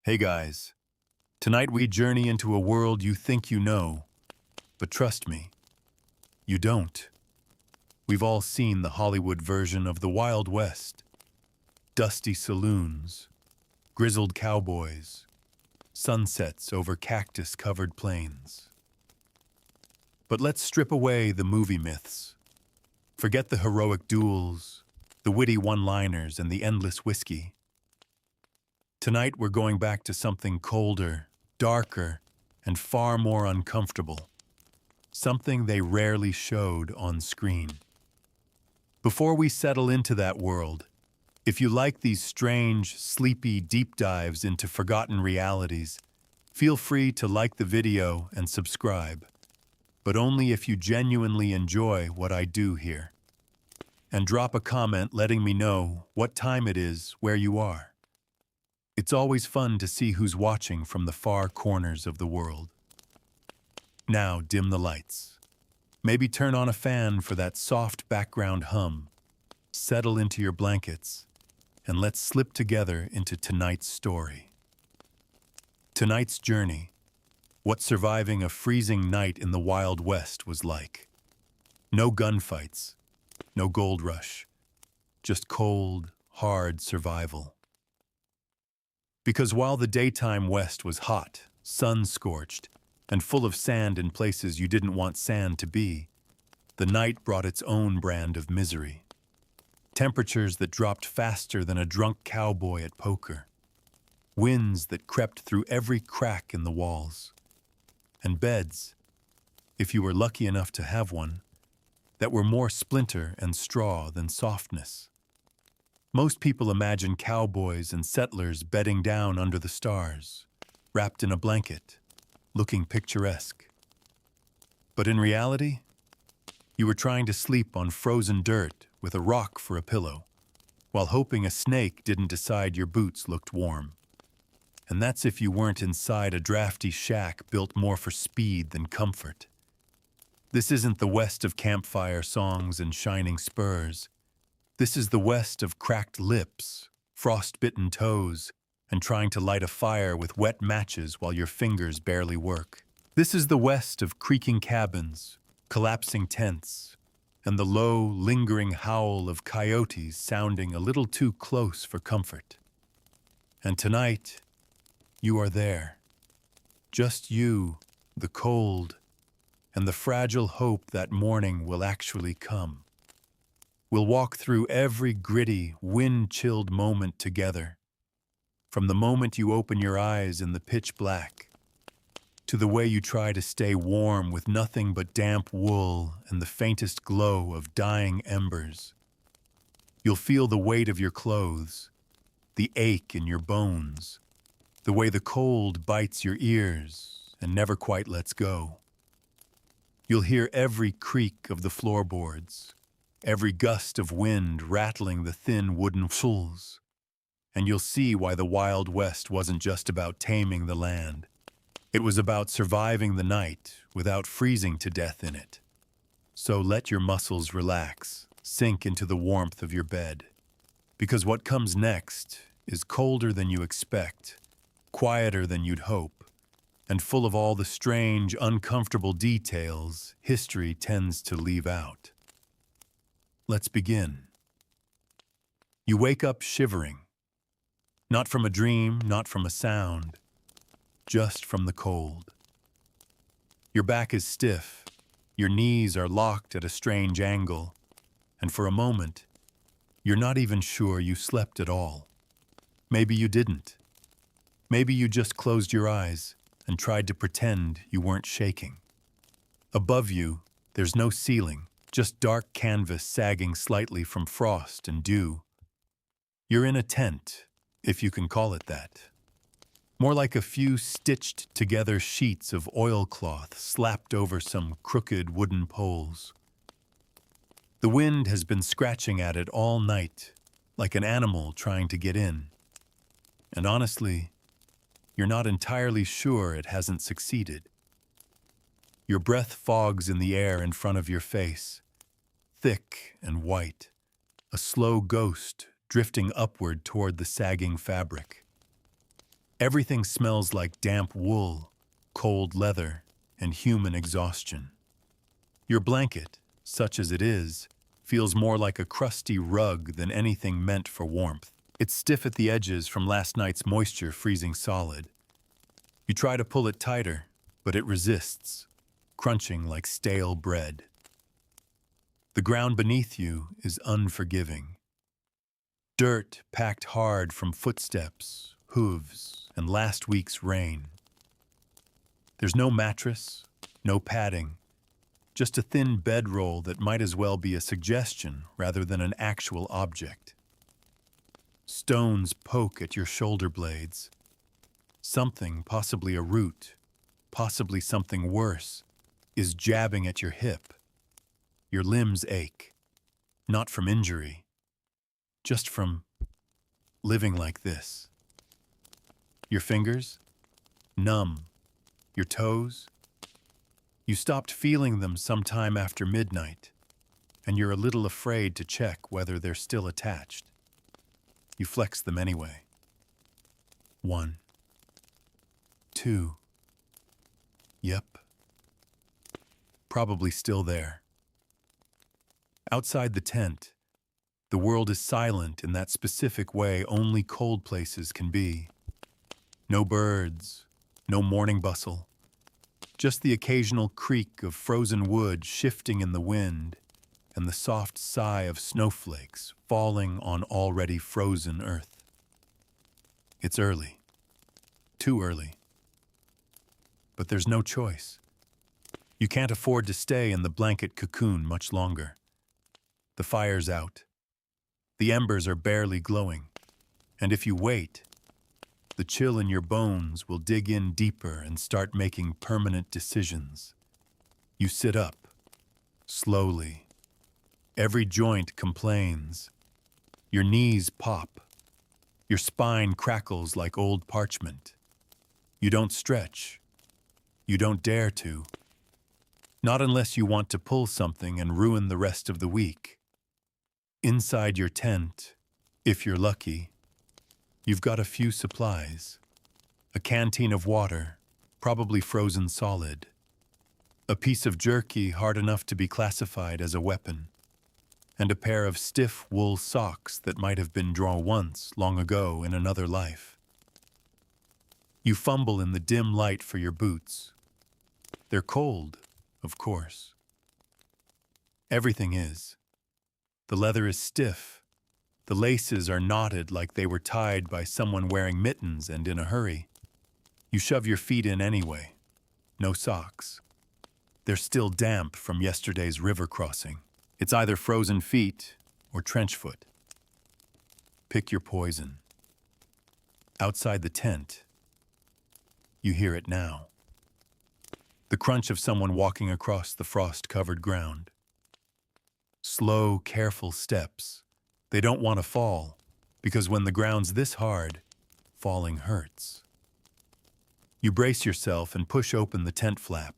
Hey guys, tonight we journey into a world you think you know, but trust me, you don't. We've all seen the Hollywood version of the Wild West. Dusty saloons, grizzled cowboys, sunsets over cactus-covered plains. But let's strip away the movie myths. Forget the heroic duels, the witty one-liners, and the endless whiskey. Tonight we're going back to something colder, darker, and far more uncomfortable. Something they rarely showed on screen. Before we settle into that world, if you like these strange, sleepy deep dives into forgotten realities, feel free to like the video and subscribe, but only if you genuinely enjoy what I do here. And drop a comment letting me know what time it is where you are. It's always fun to see who's watching from the far corners of the world. Now dim the lights. Maybe turn on a fan for that soft background hum. Settle into your blankets, and let's slip together into tonight's story. Tonight's journey, what surviving a freezing night in the Wild West was like. No gunfights, no gold rush, just cold, hard survival. Because while the daytime West was hot, sun-scorched, and full of sand in places you didn't want sand to be, the night brought its own brand of misery. Temperatures that dropped faster than a drunk cowboy at poker. Winds that crept through every crack in the walls. And beds, if you were lucky enough to have one, that were more splinter and straw than softness. Most people imagine cowboys and settlers bedding down under the stars, wrapped in a blanket, looking picturesque. But in reality, you were trying to sleep on frozen dirt with a rock for a pillow, while hoping a snake didn't decide your boots looked warm. And that's if you weren't inside a drafty shack built more for speed than comfort. This isn't the West of campfire songs and shining spurs. This is the West of cracked lips, frost-bitten toes, and trying to light a fire with wet matches while your fingers barely work. This is the West of creaking cabins, collapsing tents, and the low, lingering howl of coyotes sounding a little too close for comfort. And tonight, you are there. Just you, the cold, and the fragile hope that morning will actually come. We'll walk through every gritty, wind-chilled moment together. From the moment you open your eyes in the pitch black, to the way you try to stay warm with nothing but damp wool and the faintest glow of dying embers. You'll feel the weight of your clothes, the ache in your bones, the way the cold bites your ears and never quite lets go. You'll hear every creak of the floorboards, every gust of wind rattling the thin wooden soles. And you'll see why the Wild West wasn't just about taming the land. It was about surviving the night without freezing to death in it. So let your muscles relax, sink into the warmth of your bed. Because what comes next is colder than you expect, quieter than you'd hope, and full of all the strange, uncomfortable details history tends to leave out. Let's begin. You wake up shivering. Not from a dream, not from a sound, just from the cold. Your back is stiff, your knees are locked at a strange angle, and for a moment, you're not even sure you slept at all. Maybe you didn't. Maybe you just closed your eyes and tried to pretend you weren't shaking. Above you, there's no ceiling. Just dark canvas sagging slightly from frost and dew. You're in a tent, if you can call it that. More like a few stitched together sheets of oilcloth slapped over some crooked wooden poles. The wind has been scratching at it all night, like an animal trying to get in. And honestly, you're not entirely sure it hasn't succeeded. Your breath fogs in the air in front of your face, thick and white, a slow ghost drifting upward toward the sagging fabric. Everything smells like damp wool, cold leather, and human exhaustion. Your blanket, such as it is, feels more like a crusty rug than anything meant for warmth. It's stiff at the edges from last night's moisture freezing solid. You try to pull it tighter, but it resists, crunching like stale bread. The ground beneath you is unforgiving. Dirt packed hard from footsteps, hooves, and last week's rain. There's no mattress, no padding, just a thin bedroll that might as well be a suggestion rather than an actual object. Stones poke at your shoulder blades. Something, possibly a root, possibly something worse, is jabbing at your hip. Your limbs ache, not from injury, just from living like this. Your fingers, numb. Your toes, you stopped feeling them sometime after midnight, and you're a little afraid to check whether they're still attached. You flex them anyway. 1, 2. Yep. Probably still there. Outside the tent, the world is silent in that specific way only cold places can be. No birds, no morning bustle, just the occasional creak of frozen wood shifting in the wind and the soft sigh of snowflakes falling on already frozen earth. It's early, too early. But there's no choice. You can't afford to stay in the blanket cocoon much longer. The fire's out. The embers are barely glowing, and if you wait, the chill in your bones will dig in deeper and start making permanent decisions. You sit up, slowly. Every joint complains. Your knees pop. Your spine crackles like old parchment. You don't stretch. You don't dare to. Not unless you want to pull something and ruin the rest of the week. Inside your tent, if you're lucky, you've got a few supplies. A canteen of water, probably frozen solid. A piece of jerky hard enough to be classified as a weapon. And a pair of stiff wool socks that might have been drawn once, long ago, in another life. You fumble in the dim light for your boots. They're cold, of course. Everything is. The leather is stiff. The laces are knotted like they were tied by someone wearing mittens and in a hurry. You shove your feet in anyway. No socks. They're still damp from yesterday's river crossing. It's either frozen feet or trench foot. Pick your poison. Outside the tent, you hear it now. The crunch of someone walking across the frost-covered ground. Slow, careful steps. They don't want to fall, because when the ground's this hard, falling hurts. You brace yourself and push open the tent flap.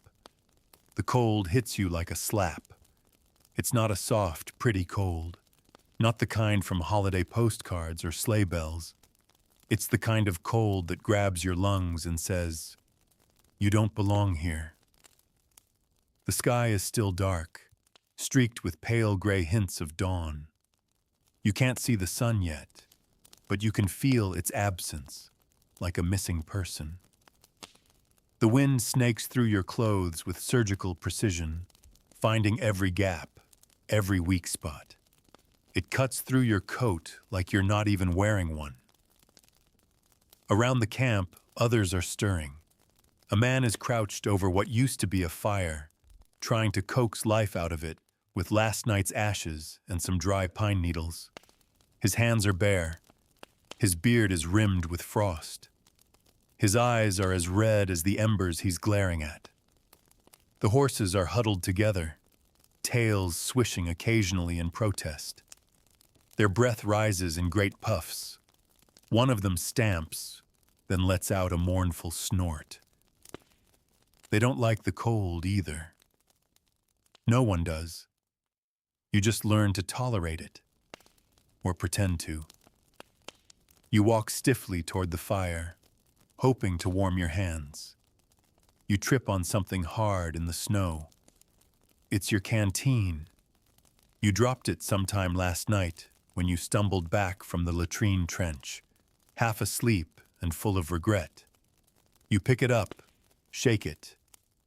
The cold hits you like a slap. It's not a soft, pretty cold. Not the kind from holiday postcards or sleigh bells. It's the kind of cold that grabs your lungs and says, "You don't belong here." The sky is still dark, streaked with pale gray hints of dawn. You can't see the sun yet, but you can feel its absence, like a missing person. The wind snakes through your clothes with surgical precision, finding every gap, every weak spot. It cuts through your coat like you're not even wearing one. Around the camp, others are stirring. A man is crouched over what used to be a fire, trying to coax life out of it with last night's ashes and some dry pine needles. His hands are bare. His beard is rimmed with frost. His eyes are as red as the embers he's glaring at. The horses are huddled together, tails swishing occasionally in protest. Their breath rises in great puffs. One of them stamps, then lets out a mournful snort. They don't like the cold either. No one does. You just learn to tolerate it, or pretend to. You walk stiffly toward the fire, hoping to warm your hands. You trip on something hard in the snow. It's your canteen. You dropped it sometime last night when you stumbled back from the latrine trench, half asleep and full of regret. You pick it up, shake it.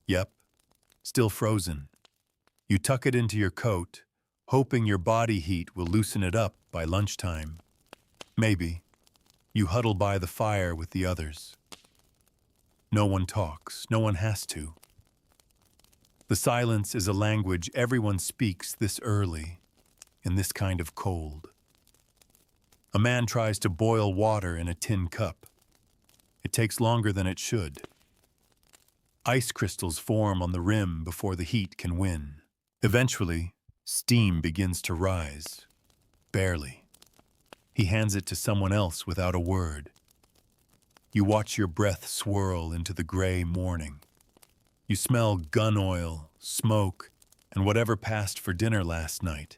Yep, still frozen. You tuck it into your coat, hoping your body heat will loosen it up by lunchtime. Maybe. You huddle by the fire with the others. No one talks, no one has to. The silence is a language everyone speaks this early, in this kind of cold. A man tries to boil water in a tin cup. It takes longer than it should. Ice crystals form on the rim before the heat can win. Eventually, steam begins to rise. Barely. He hands it to someone else without a word. You watch your breath swirl into the gray morning. You smell gun oil, smoke, and whatever passed for dinner last night.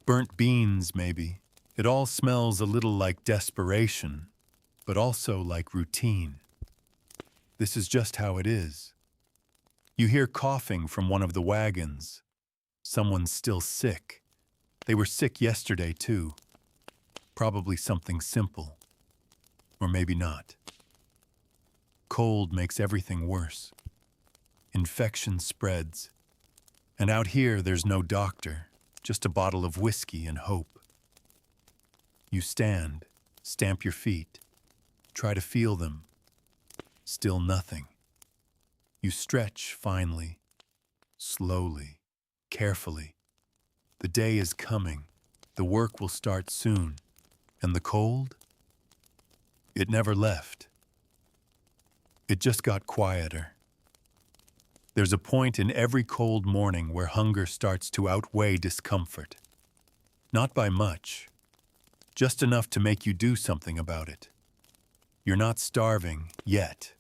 Burnt beans, maybe. It all smells a little like desperation, but also like routine. This is just how it is. You hear coughing from one of the wagons. Someone's still sick. They were sick yesterday, too. Probably something simple. Or maybe not. Cold makes everything worse. Infection spreads. And out here, there's no doctor, just a bottle of whiskey and hope. You stand, stamp your feet, try to feel them. Still nothing. You stretch finally, slowly, carefully. The day is coming. The work will start soon. And the cold? It never left. It just got quieter. There's a point in every cold morning where hunger starts to outweigh discomfort. Not by much, just enough to make you do something about it. You're not starving yet,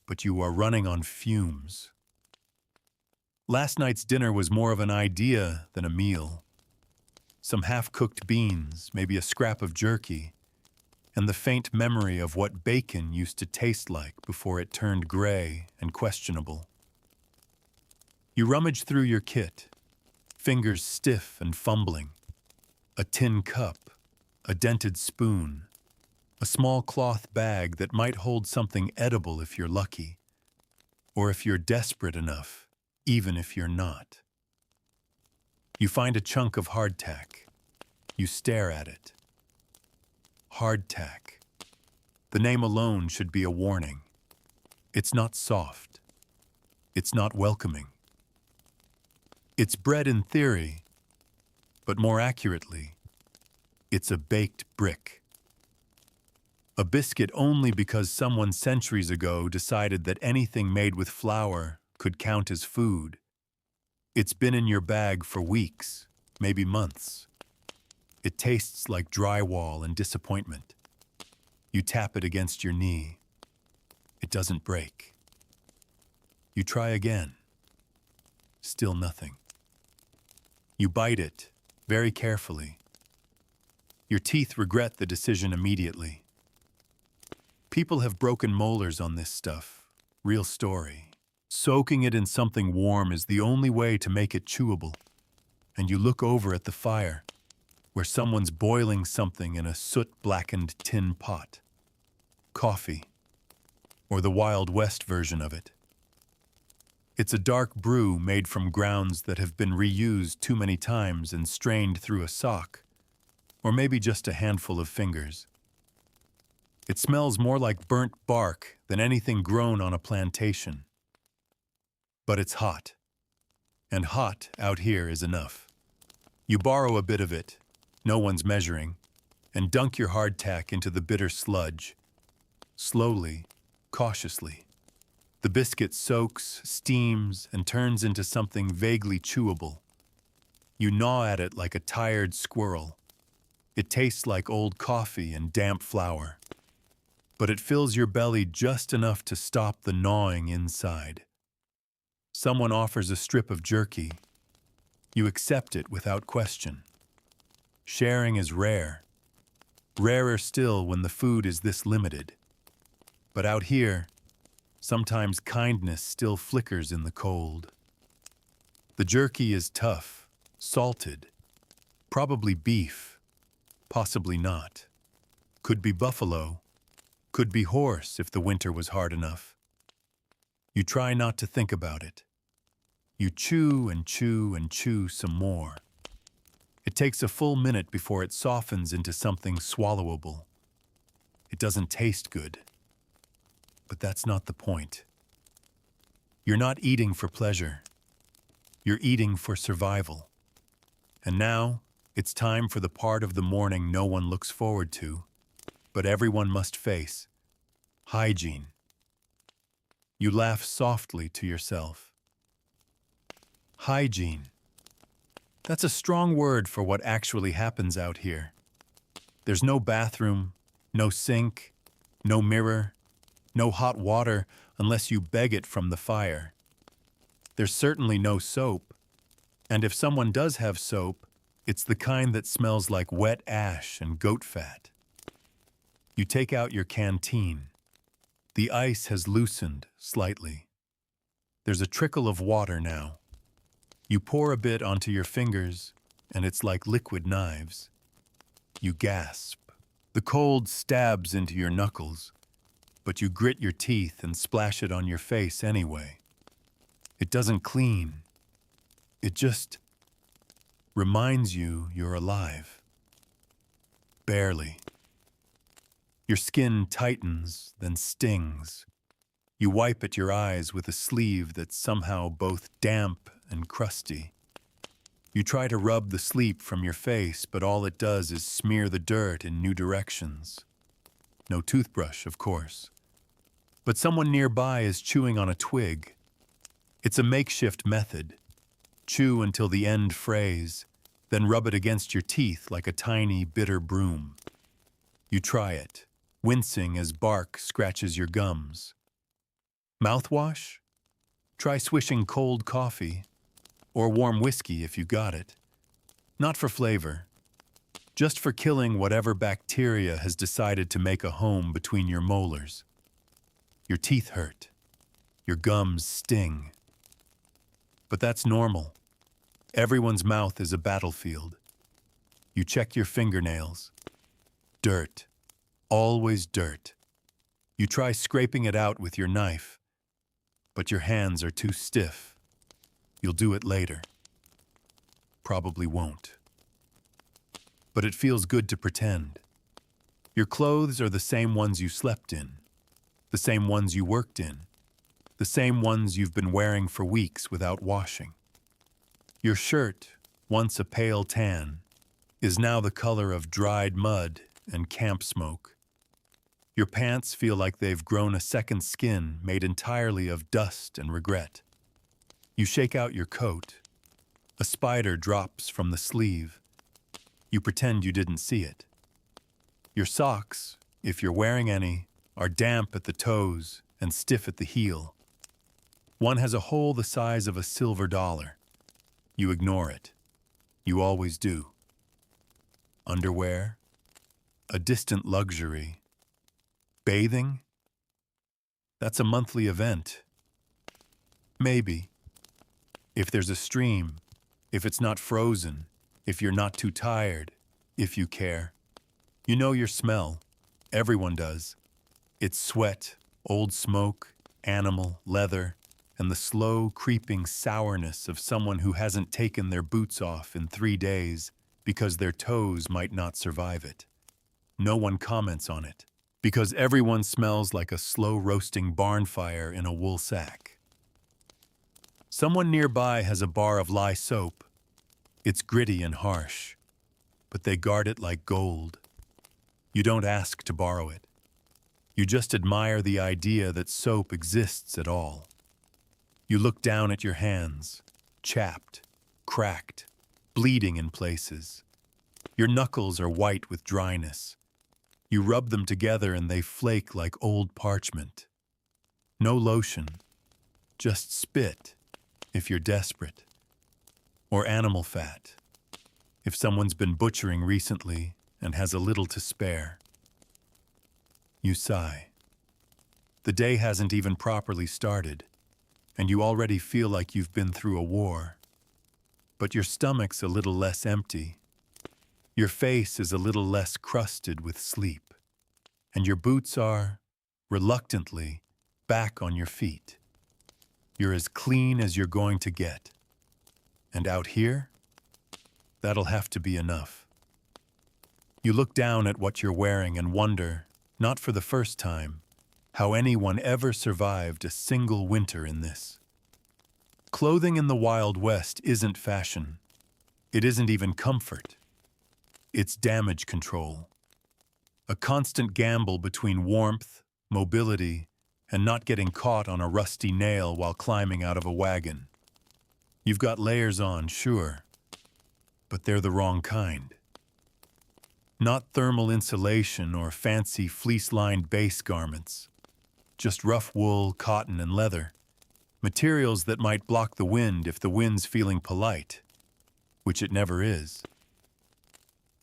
but you are running on fumes. Last night's dinner was more of an idea than a meal. Some half-cooked beans, maybe a scrap of jerky, and the faint memory of what bacon used to taste like before it turned gray and questionable. You rummage through your kit, fingers stiff and fumbling. A tin cup, a dented spoon, a small cloth bag that might hold something edible if you're lucky, or if you're desperate enough, even if you're not. You find a chunk of hardtack. You stare at it. Hardtack. The name alone should be a warning. It's not soft. It's not welcoming. It's bread in theory, but more accurately, it's a baked brick. A biscuit only because someone centuries ago decided that anything made with flour could count as food. It's been in your bag for weeks, maybe months. It tastes like drywall and disappointment. You tap it against your knee. It doesn't break. You try again. Still nothing. You bite it, very carefully. Your teeth regret the decision immediately. People have broken molars on this stuff. Real story. Soaking it in something warm is the only way to make it chewable. And you look over at the fire, where someone's boiling something in a soot-blackened tin pot. Coffee. Or the Wild West version of it. It's a dark brew made from grounds that have been reused too many times and strained through a sock, or maybe just a handful of fingers. It smells more like burnt bark than anything grown on a plantation. But it's hot. And hot out here is enough. You borrow a bit of it, no one's measuring, and dunk your hardtack into the bitter sludge. Slowly, cautiously. The biscuit soaks, steams, and turns into something vaguely chewable. You gnaw at it like a tired squirrel. It tastes like old coffee and damp flour. But it fills your belly just enough to stop the gnawing inside. Someone offers a strip of jerky. You accept it without question. Sharing is rare. Rarer still when the food is this limited. But out here, sometimes kindness still flickers in the cold. The jerky is tough, salted, probably beef, possibly not. Could be buffalo, could be horse if the winter was hard enough. You try not to think about it. You chew and chew and chew some more. It takes a full minute before it softens into something swallowable. It doesn't taste good. But that's not the point. You're not eating for pleasure. You're eating for survival. And now, it's time for the part of the morning no one looks forward to, but everyone must face: hygiene. You laugh softly to yourself. Hygiene. That's a strong word for what actually happens out here. There's no bathroom, no sink, no mirror, no hot water unless you beg it from the fire. There's certainly no soap, and if someone does have soap, it's the kind that smells like wet ash and goat fat. You take out your canteen. The ice has loosened slightly. There's a trickle of water now. You pour a bit onto your fingers, and it's like liquid knives. You gasp. The cold stabs into your knuckles, but you grit your teeth and splash it on your face anyway. It doesn't clean. It just reminds you you're alive. Barely. Your skin tightens, then stings. You wipe at your eyes with a sleeve that's somehow both damp and crusty. You try to rub the sleep from your face, but all it does is smear the dirt in new directions. No toothbrush, of course. But someone nearby is chewing on a twig. It's a makeshift method. Chew until the end frays, then rub it against your teeth like a tiny, bitter broom. You try it, wincing as bark scratches your gums. Mouthwash? Try swishing cold coffee, or warm whiskey if you got it. Not for flavor, just for killing whatever bacteria has decided to make a home between your molars. Your teeth hurt. Your gums sting. But that's normal. Everyone's mouth is a battlefield. You check your fingernails. Dirt. Always dirt. You try scraping it out with your knife, but your hands are too stiff. You'll do it later. Probably won't. But it feels good to pretend. Your clothes are the same ones you slept in, the same ones you worked in, the same ones you've been wearing for weeks without washing. Your shirt, once a pale tan, is now the color of dried mud and camp smoke. Your pants feel like they've grown a second skin made entirely of dust and regret. You shake out your coat. A spider drops from the sleeve. You pretend you didn't see it. Your socks, if you're wearing any, are damp at the toes and stiff at the heel. One has a hole the size of a silver dollar. You ignore it. You always do. Underwear? A distant luxury. Bathing? That's a monthly event. Maybe. If there's a stream, if it's not frozen, if you're not too tired, if you care. You know your smell. Everyone does. It's sweat, old smoke, animal, leather, and the slow, creeping sourness of someone who hasn't taken their boots off in 3 days because their toes might not survive it. No one comments on it, because everyone smells like a slow-roasting barn fire in a wool sack. Someone nearby has a bar of lye soap. It's gritty and harsh, but they guard it like gold. You don't ask to borrow it. You just admire the idea that soap exists at all. You look down at your hands, chapped, cracked, bleeding in places. Your knuckles are white with dryness. You rub them together and they flake like old parchment. No lotion, just spit, if you're desperate. Or animal fat, if someone's been butchering recently and has a little to spare. You sigh. The day hasn't even properly started, and you already feel like you've been through a war. But your stomach's a little less empty. Your face is a little less crusted with sleep, and your boots are, reluctantly, back on your feet. You're as clean as you're going to get. And out here, that'll have to be enough. You look down at what you're wearing and wonder, not for the first time, how anyone ever survived a single winter in this. Clothing in the Wild West isn't fashion. It isn't even comfort. It's damage control. A constant gamble between warmth, mobility, and not getting caught on a rusty nail while climbing out of a wagon. You've got layers on, sure, but they're the wrong kind. Not thermal insulation or fancy fleece-lined base garments. Just rough wool, cotton, and leather. Materials that might block the wind if the wind's feeling polite, which it never is.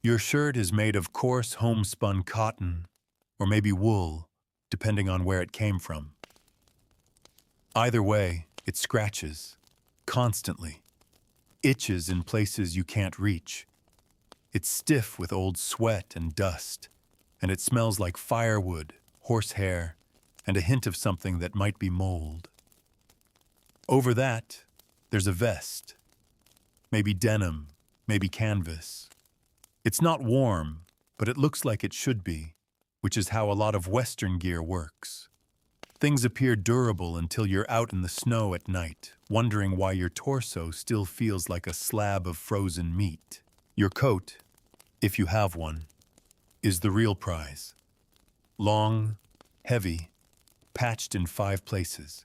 Your shirt is made of coarse homespun cotton, or maybe wool, depending on where it came from. Either way, it scratches, constantly. Itches in places you can't reach. It's stiff with old sweat and dust, and it smells like firewood, horsehair, and a hint of something that might be mold. Over that, there's a vest. Maybe denim, maybe canvas. It's not warm, but it looks like it should be, which is how a lot of Western gear works. Things appear durable until you're out in the snow at night, wondering why your torso still feels like a slab of frozen meat. Your coat, if you have one, is the real prize. Long, heavy, patched in 5 places.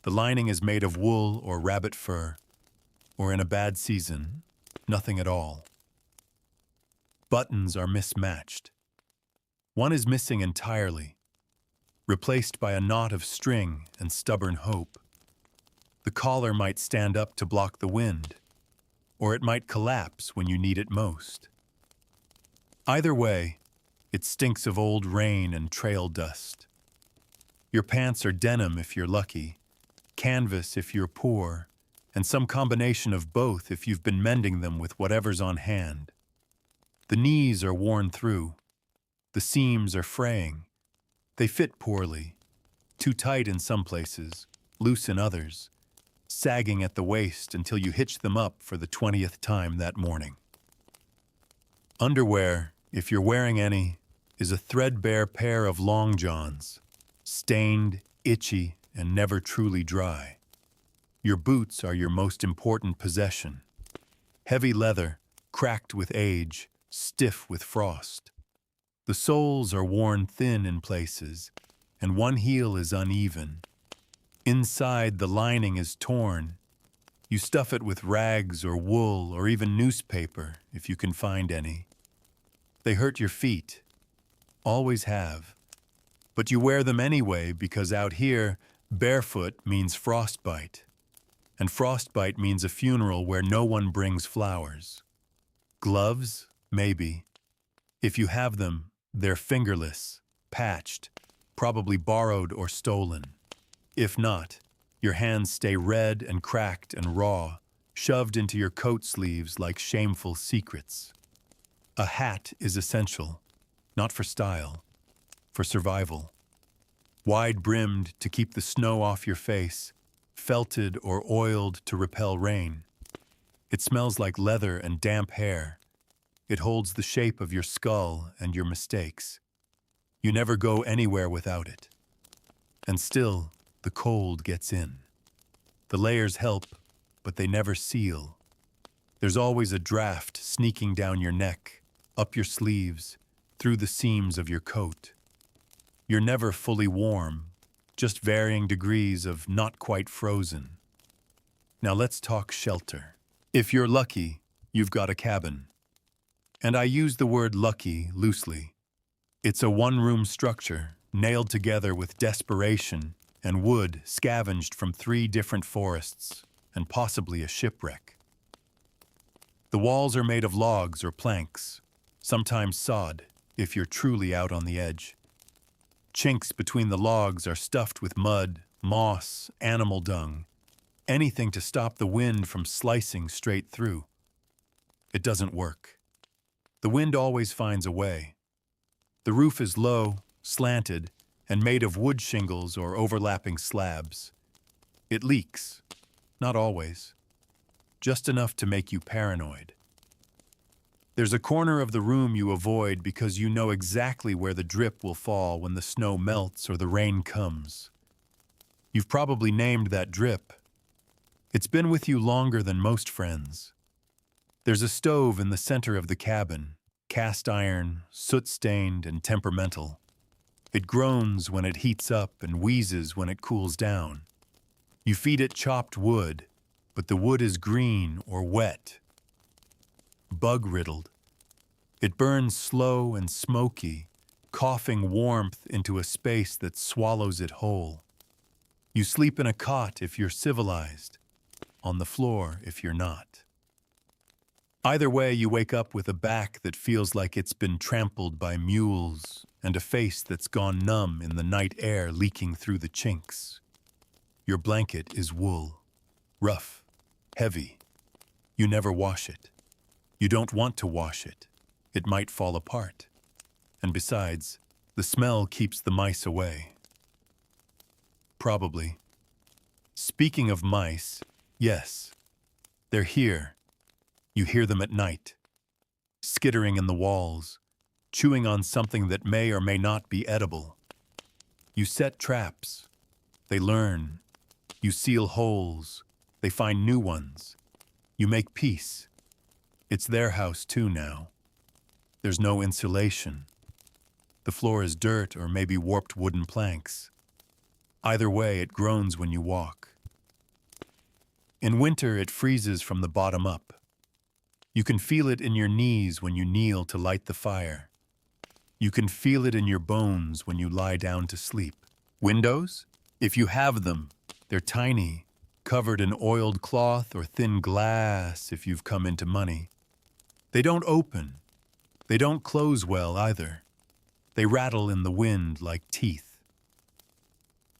The lining is made of wool or rabbit fur, or in a bad season, nothing at all. Buttons are mismatched. One is missing entirely, replaced by a knot of string and stubborn hope. The collar might stand up to block the wind, or it might collapse when you need it most. Either way, it stinks of old rain and trail dust. Your pants are denim if you're lucky, canvas if you're poor, and some combination of both if you've been mending them with whatever's on hand. The knees are worn through. The seams are fraying. They fit poorly, too tight in some places, loose in others, sagging at the waist until you hitch them up for the 20th time that morning. Underwear, if you're wearing any, is a threadbare pair of long johns, stained, itchy, and never truly dry. Your boots are your most important possession. Heavy leather, cracked with age, stiff with frost. The soles are worn thin in places, and one heel is uneven. Inside, the lining is torn. You stuff it with rags or wool or even newspaper, if you can find any. They hurt your feet. Always have. But you wear them anyway because out here, barefoot means frostbite. And frostbite means a funeral where no one brings flowers. Gloves? Maybe. If you have them, they're fingerless, patched, probably borrowed or stolen. If not, your hands stay red and cracked and raw, shoved into your coat sleeves like shameful secrets. A hat is essential, not for style, for survival. Wide-brimmed to keep the snow off your face, felted or oiled to repel rain. It smells like leather and damp hair. It holds the shape of your skull and your mistakes. You never go anywhere without it. And still, the cold gets in. The layers help, but they never seal. There's always a draft sneaking down your neck, up your sleeves, through the seams of your coat. You're never fully warm, just varying degrees of not quite frozen. Now let's talk shelter. If you're lucky, you've got a cabin. And I use the word lucky loosely. It's a one-room structure, nailed together with desperation and wood scavenged from 3 different forests, and possibly a shipwreck. The walls are made of logs or planks, sometimes sod, if you're truly out on the edge. Chinks between the logs are stuffed with mud, moss, animal dung, anything to stop the wind from slicing straight through. It doesn't work. The wind always finds a way. The roof is low, slanted, and made of wood shingles or overlapping slabs. It leaks, not always, just enough to make you paranoid. There's a corner of the room you avoid because you know exactly where the drip will fall when the snow melts or the rain comes. You've probably named that drip. It's been with you longer than most friends. There's a stove in the center of the cabin, cast iron, soot-stained and temperamental. It groans when it heats up and wheezes when it cools down. You feed it chopped wood, but the wood is green or wet, bug-riddled. It burns slow and smoky, coughing warmth into a space that swallows it whole. You sleep in a cot if you're civilized, on the floor if you're not. Either way, you wake up with a back that feels like it's been trampled by mules and a face that's gone numb in the night air leaking through the chinks. Your blanket is wool, rough, heavy. You never wash it. You don't want to wash it. It might fall apart. And besides, the smell keeps the mice away. Probably. Speaking of mice, yes, they're here. You hear them at night, skittering in the walls, chewing on something that may or may not be edible. You set traps. They learn. You seal holes. They find new ones. You make peace. It's their house too now. There's no insulation. The floor is dirt or maybe warped wooden planks. Either way, it groans when you walk. In winter, it freezes from the bottom up. You can feel it in your knees when you kneel to light the fire. You can feel it in your bones when you lie down to sleep. Windows? If you have them, they're tiny, covered in oiled cloth or thin glass if you've come into money. They don't open. They don't close well either. They rattle in the wind like teeth.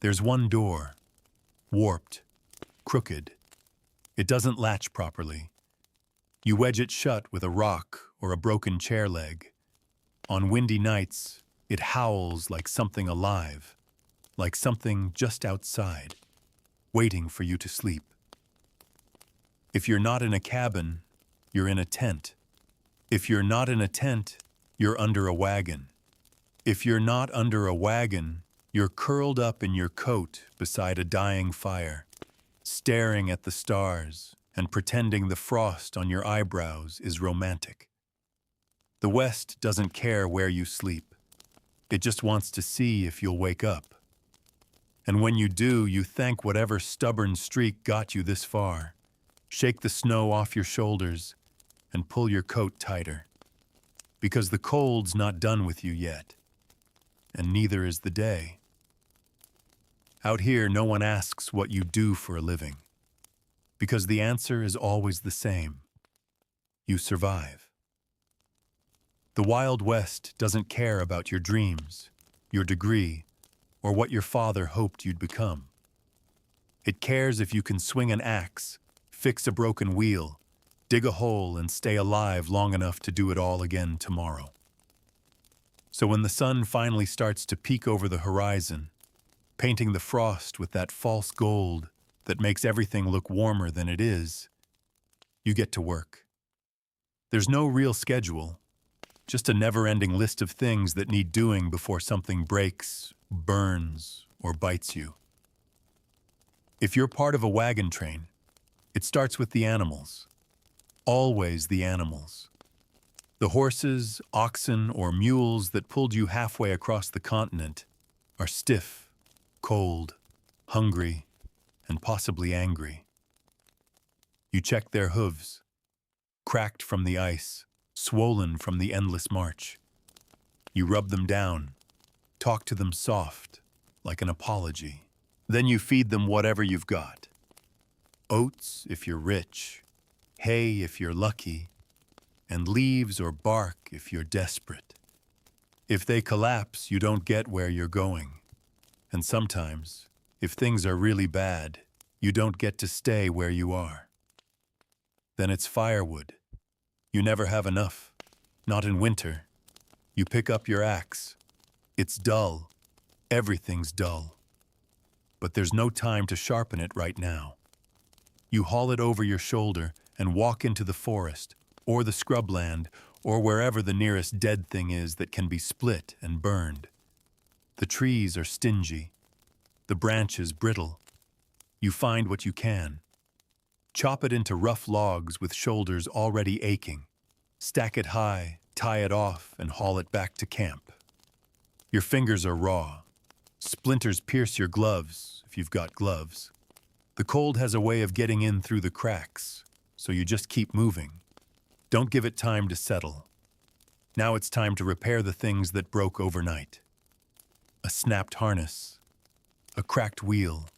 There's one door, warped, crooked. It doesn't latch properly. You wedge it shut with a rock or a broken chair leg. On windy nights, it howls like something alive, like something just outside, waiting for you to sleep. If you're not in a cabin, you're in a tent. If you're not in a tent, you're under a wagon. If you're not under a wagon, you're curled up in your coat beside a dying fire, staring at the stars and pretending the frost on your eyebrows is romantic. The West doesn't care where you sleep. It just wants to see if you'll wake up. And when you do, you thank whatever stubborn streak got you this far. Shake the snow off your shoulders and pull your coat tighter. Because the cold's not done with you yet. And neither is the day. Out here, no one asks what you do for a living. Because the answer is always the same. You survive. The Wild West doesn't care about your dreams, your degree, or what your father hoped you'd become. It cares if you can swing an axe, fix a broken wheel, dig a hole, and stay alive long enough to do it all again tomorrow. So when the sun finally starts to peek over the horizon, painting the frost with that false gold that makes everything look warmer than it is, you get to work. There's no real schedule, just a never-ending list of things that need doing before something breaks, burns, or bites you. If you're part of a wagon train, it starts with the animals. Always the animals. The horses, oxen, or mules that pulled you halfway across the continent are stiff, cold, hungry, and possibly angry. You check their hooves, cracked from the ice, swollen from the endless march. You rub them down, talk to them soft, like an apology. Then you feed them whatever you've got. Oats if you're rich, hay if you're lucky, and leaves or bark if you're desperate. If they collapse, you don't get where you're going. And sometimes, if things are really bad, you don't get to stay where you are. Then it's firewood. You never have enough. Not in winter. You pick up your axe. It's dull. Everything's dull. But there's no time to sharpen it right now. You haul it over your shoulder and walk into the forest, or the scrubland, or wherever the nearest dead thing is that can be split and burned. The trees are stingy. The branches brittle. You find what you can. Chop it into rough logs with shoulders already aching. Stack it high, tie it off, and haul it back to camp. Your fingers are raw. Splinters pierce your gloves, if you've got gloves. The cold has a way of getting in through the cracks, so you just keep moving. Don't give it time to settle. Now it's time to repair the things that broke overnight. A snapped harness, a cracked wheel,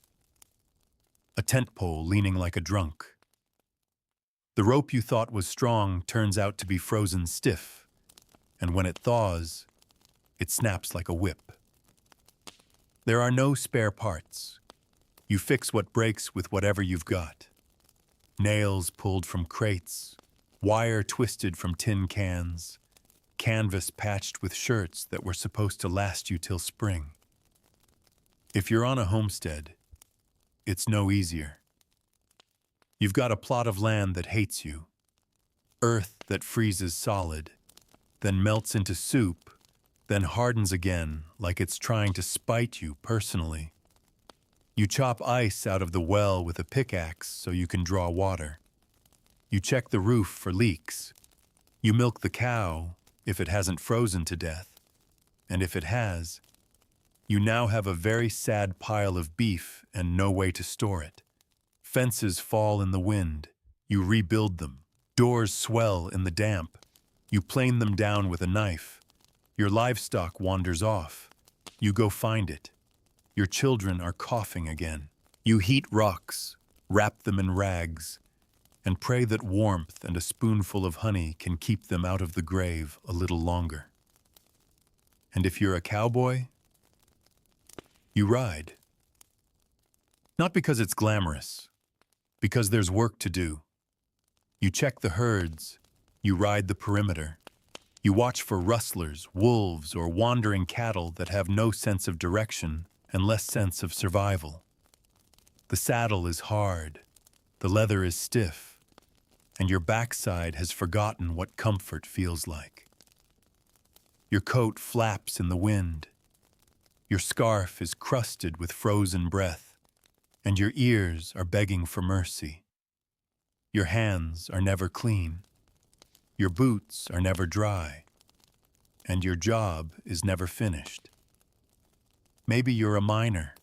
a tent pole leaning like a drunk. The rope you thought was strong turns out to be frozen stiff, and when it thaws, it snaps like a whip. There are no spare parts. You fix what breaks with whatever you've got. Nails pulled from crates, wire twisted from tin cans, canvas patched with shirts that were supposed to last you till spring. If you're on a homestead, it's no easier. You've got a plot of land that hates you, earth that freezes solid, then melts into soup, then hardens again like it's trying to spite you personally. You chop ice out of the well with a pickaxe so you can draw water. You check the roof for leaks. You milk the cow if it hasn't frozen to death. And if it has, you now have a very sad pile of beef and no way to store it. Fences fall in the wind. You rebuild them. Doors swell in the damp. You plane them down with a knife. Your livestock wanders off. You go find it. Your children are coughing again. You heat rocks, wrap them in rags, and pray that warmth and a spoonful of honey can keep them out of the grave a little longer. And if you're a cowboy, you ride. Not because it's glamorous, because there's work to do. You check the herds, you ride the perimeter. You watch for rustlers, wolves, or wandering cattle that have no sense of direction and less sense of survival. The saddle is hard, the leather is stiff, and your backside has forgotten what comfort feels like. Your coat flaps in the wind. Your scarf is crusted with frozen breath, and your ears are begging for mercy. Your hands are never clean. Your boots are never dry, and your job is never finished. Maybe you're a miner.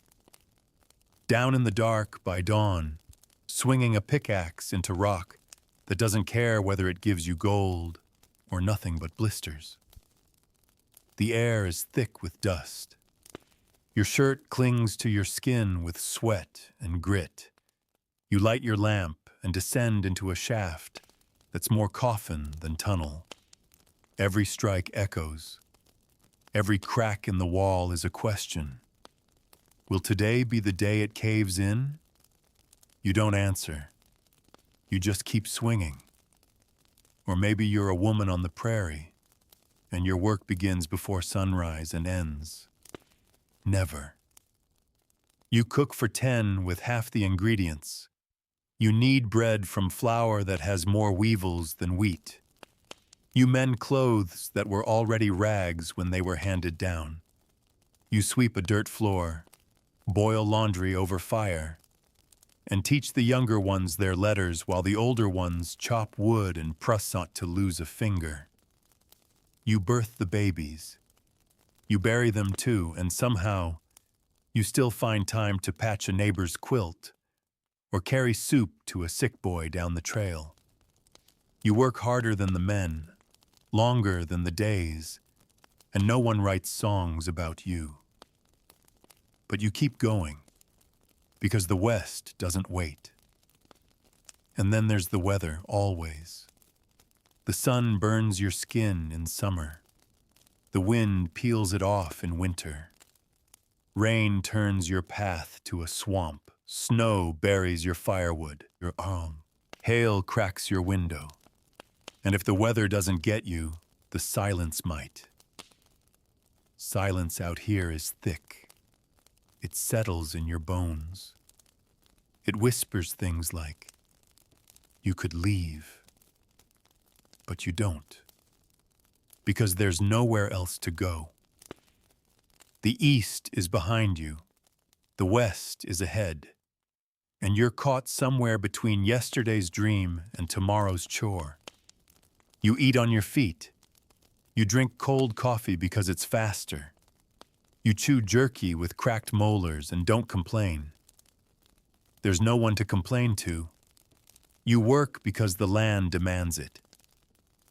Down in the dark by dawn, swinging a pickaxe into rock that doesn't care whether it gives you gold or nothing but blisters. The air is thick with dust. Your shirt clings to your skin with sweat and grit. You light your lamp and descend into a shaft that's more coffin than tunnel. Every strike echoes. Every crack in the wall is a question. Will today be the day it caves in? You don't answer. You just keep swinging. Or maybe you're a woman on the prairie, and your work begins before sunrise and ends. Never. You cook for 10 with half the ingredients. You knead bread from flour that has more weevils than wheat. You mend clothes that were already rags when they were handed down. You sweep a dirt floor, boil laundry over fire, and teach the younger ones their letters while the older ones chop wood and press not to lose a finger. You birth the babies. You bury them too, and somehow you still find time to patch a neighbor's quilt or carry soup to a sick boy down the trail. You work harder than the men, longer than the days, and no one writes songs about you. But you keep going, because the West doesn't wait. And then there's the weather, always. The sun burns your skin in summer. The wind peels it off in winter. Rain turns your path to a swamp. Snow buries your firewood, your arm. Hail cracks your window. And if the weather doesn't get you, the silence might. Silence out here is thick. It settles in your bones. It whispers things like, you could leave, but you don't, because there's nowhere else to go. The east is behind you, the west is ahead, and you're caught somewhere between yesterday's dream and tomorrow's chore. You eat on your feet. You drink cold coffee because it's faster. You chew jerky with cracked molars and don't complain. There's no one to complain to. You work because the land demands it.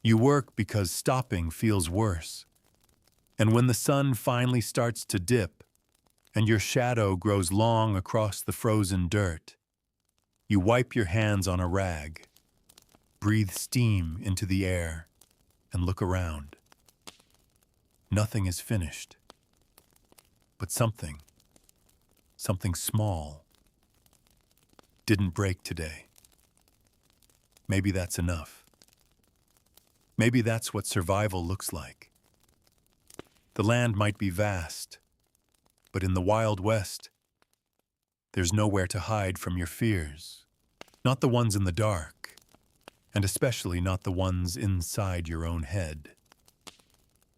You work because stopping feels worse. And when the sun finally starts to dip and your shadow grows long across the frozen dirt, you wipe your hands on a rag, breathe steam into the air, and look around. Nothing is finished. But something small, didn't break today. Maybe that's enough. Maybe that's what survival looks like. The land might be vast, but in the Wild West, there's nowhere to hide from your fears. Not the ones in the dark, and especially not the ones inside your own head.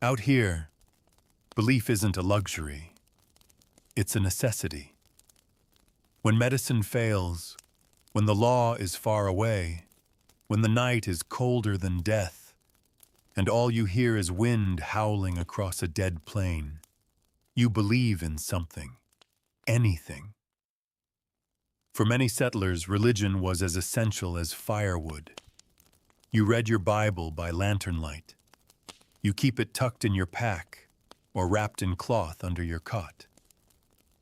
Out here, belief isn't a luxury. It's a necessity. When medicine fails, when the law is far away, when the night is colder than death, and all you hear is wind howling across a dead plain, you believe in something, anything. For many settlers, religion was as essential as firewood. You read your Bible by lantern light. You keep it tucked in your pack or wrapped in cloth under your cot.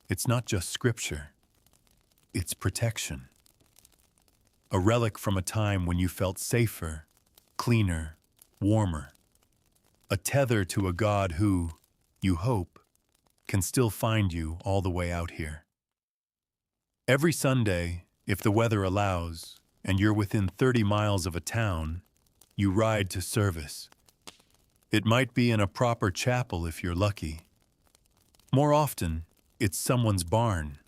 It's not just scripture. It's protection. A relic from a time when you felt safer, cleaner, warmer. A tether to a God who, you hope, can still find you all the way out here. Every Sunday, if the weather allows, and you're within 30 miles of a town, you ride to service. It might be in a proper chapel if you're lucky. More often, it's someone's barn,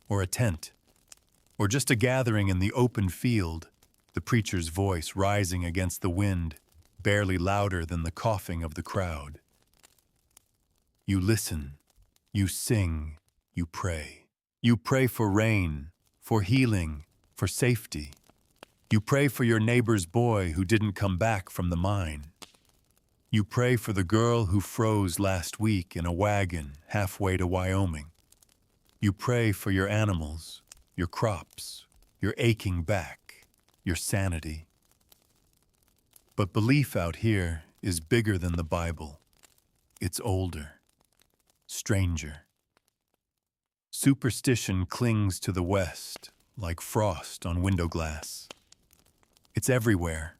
or a tent, or just a gathering in the open field, the preacher's voice rising against the wind, barely louder than the coughing of the crowd. You listen, you sing, you pray. You pray for rain, for healing, for safety. You pray for your neighbor's boy who didn't come back from the mine. You pray for the girl who froze last week in a wagon halfway to Wyoming. You pray for your animals, your crops, your aching back, your sanity. But belief out here is bigger than the Bible. It's older, stranger. Superstition clings to the West like frost on window glass. It's everywhere,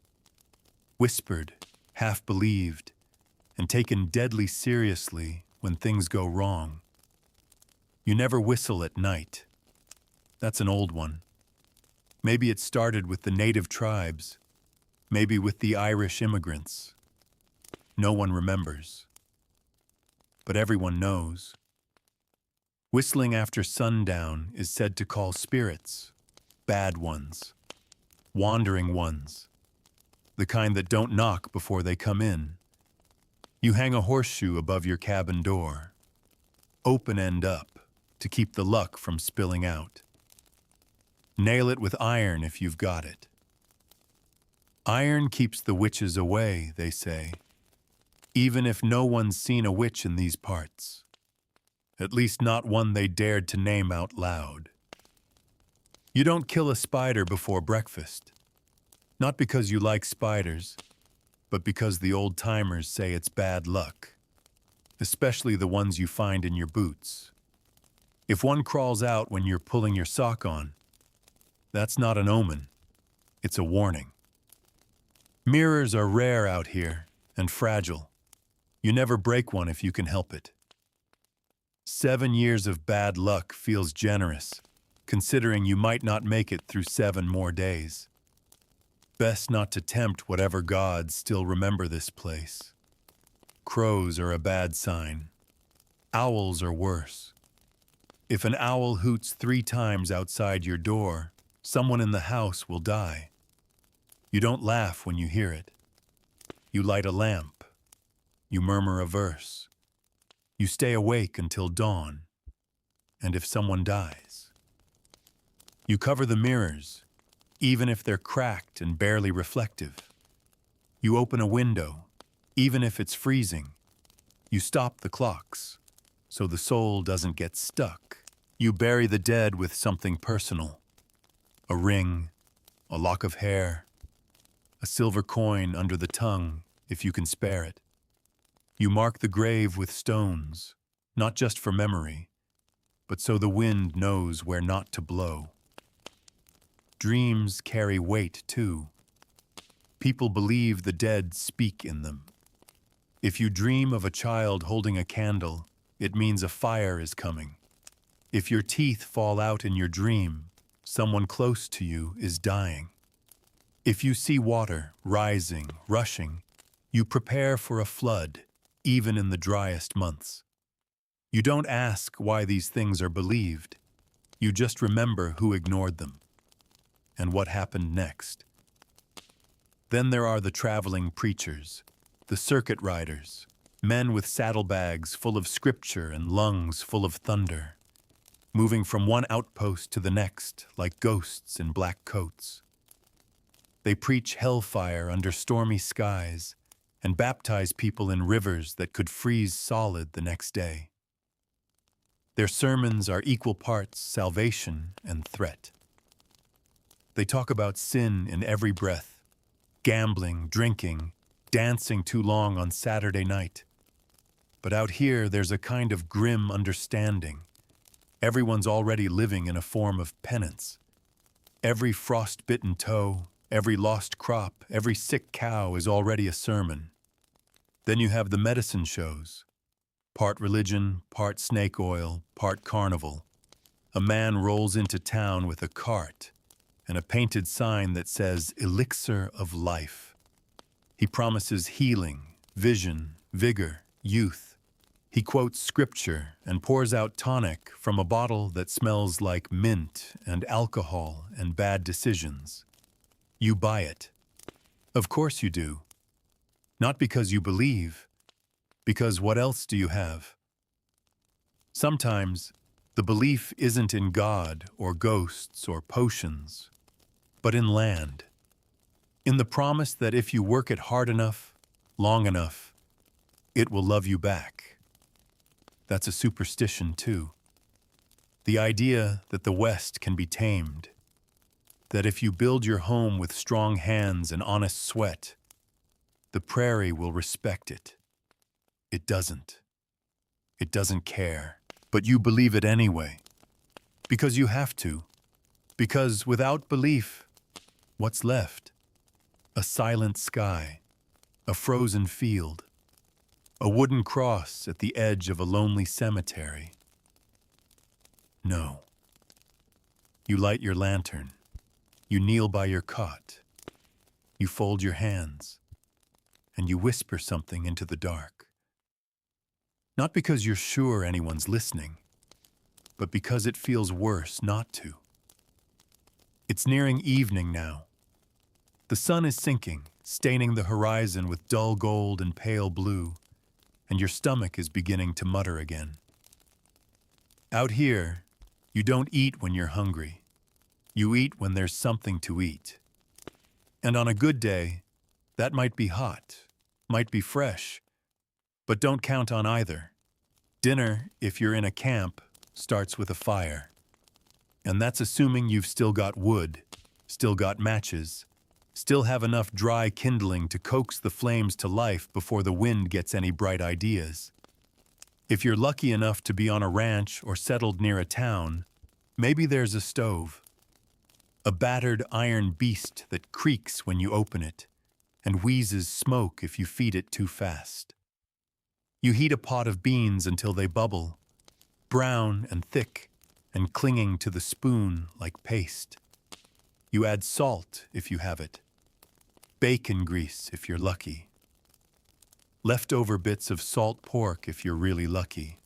whispered, half-believed, and taken deadly seriously when things go wrong. You never whistle at night. That's an old one. Maybe it started with the native tribes, maybe with the Irish immigrants. No one remembers. But everyone knows. Whistling after sundown is said to call spirits, bad ones, wandering ones, the kind that don't knock before they come in. You hang a horseshoe above your cabin door, open end up, to keep the luck from spilling out. Nail it with iron if you've got it. Iron keeps the witches away, they say, even if no one's seen a witch in these parts. At least not one they dared to name out loud. You don't kill a spider before breakfast. Not because you like spiders, but because the old-timers say it's bad luck, especially the ones you find in your boots. If one crawls out when you're pulling your sock on, that's not an omen, it's a warning. Mirrors are rare out here and fragile. You never break one if you can help it. 7 years of bad luck feels generous, considering you might not make it through 7 more days. Best not to tempt whatever gods still remember this place. Crows are a bad sign. Owls are worse. If an owl hoots 3 times outside your door, someone in the house will die. You don't laugh when you hear it. You light a lamp. You murmur a verse. You stay awake until dawn. And if someone dies, you cover the mirrors, even if they're cracked and barely reflective. You open a window, even if it's freezing. You stop the clocks, so the soul doesn't get stuck. You bury the dead with something personal. A ring, a lock of hair, a silver coin under the tongue, if you can spare it. You mark the grave with stones, not just for memory, but so the wind knows where not to blow. Dreams carry weight, too. People believe the dead speak in them. If you dream of a child holding a candle, it means a fire is coming. If your teeth fall out in your dream, someone close to you is dying. If you see water rising, rushing, you prepare for a flood, even in the driest months. You don't ask why these things are believed. You just remember who ignored them and what happened next. Then there are the traveling preachers, the circuit riders, men with saddlebags full of scripture and lungs full of thunder, moving from one outpost to the next like ghosts in black coats. They preach hellfire under stormy skies and baptize people in rivers that could freeze solid the next day. Their sermons are equal parts salvation and threat. They talk about sin in every breath, gambling, drinking, dancing too long on Saturday night. But out here, there's a kind of grim understanding. Everyone's already living in a form of penance. Every frost-bitten toe, every lost crop, every sick cow is already a sermon. Then you have the medicine shows. Part religion, part snake oil, part carnival. A man rolls into town with a cart and a painted sign that says Elixir of Life. He promises healing, vision, vigor, youth. He quotes scripture and pours out tonic from a bottle that smells like mint and alcohol and bad decisions. You buy it. Of course you do. Not because you believe, because what else do you have? Sometimes, the belief isn't in God or ghosts or potions, but in land. In the promise that if you work it hard enough, long enough, it will love you back. That's a superstition, too. The idea that the West can be tamed. That if you build your home with strong hands and honest sweat, the prairie will respect it. It doesn't. It doesn't care. But you believe it anyway. Because you have to. Because without belief, what's left? A silent sky, a frozen field, a wooden cross at the edge of a lonely cemetery. No. You light your lantern. You kneel by your cot. You fold your hands. And you whisper something into the dark. Not because you're sure anyone's listening, but because it feels worse not to. It's nearing evening now. The sun is sinking, staining the horizon with dull gold and pale blue, and your stomach is beginning to mutter again. Out here, you don't eat when you're hungry. You eat when there's something to eat. And on a good day, that might be hot, might be fresh, but don't count on either. Dinner, if you're in a camp, starts with a fire. And that's assuming you've still got wood, still got matches, still have enough dry kindling to coax the flames to life before the wind gets any bright ideas. If you're lucky enough to be on a ranch or settled near a town, maybe there's a stove. A battered iron beast that creaks when you open it and wheezes smoke if you feed it too fast. You heat a pot of beans until they bubble, brown and thick, and clinging to the spoon like paste. You add salt if you have it, bacon grease if you're lucky, leftover bits of salt pork if you're really lucky.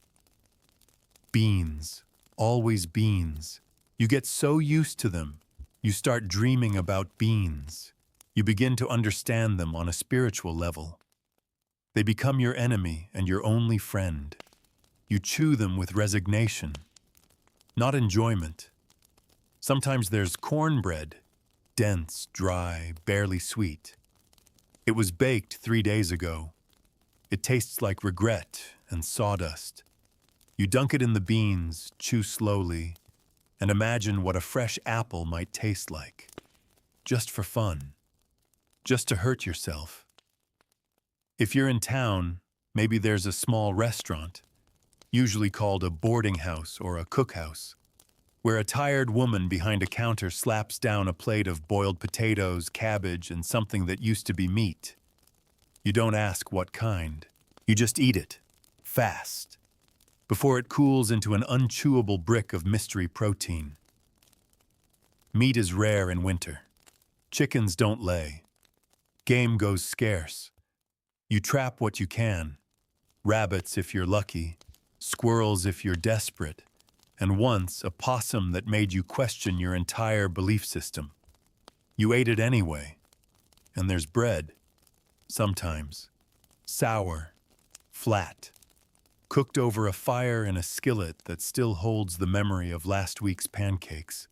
Beans, always beans. You get so used to them, you start dreaming about beans. You begin to understand them on a spiritual level. They become your enemy and your only friend. You chew them with resignation, not enjoyment. Sometimes there's cornbread, dense, dry, barely sweet. It was baked 3 days ago. It tastes like regret and sawdust. You dunk it in the beans, chew slowly, and imagine what a fresh apple might taste like. Just for fun. Just to hurt yourself. If you're in town, maybe there's a small restaurant, usually called a boarding house or a cookhouse, where a tired woman behind a counter slaps down a plate of boiled potatoes, cabbage, and something that used to be meat. You don't ask what kind. You just eat it, fast, before it cools into an unchewable brick of mystery protein. Meat is rare in winter. Chickens don't lay. Game goes scarce. You trap what you can. Rabbits if you're lucky, squirrels if you're desperate, and once a possum that made you question your entire belief system. You ate it anyway. And there's bread, sometimes, sour, flat, cooked over a fire in a skillet that still holds the memory of last week's pancakes,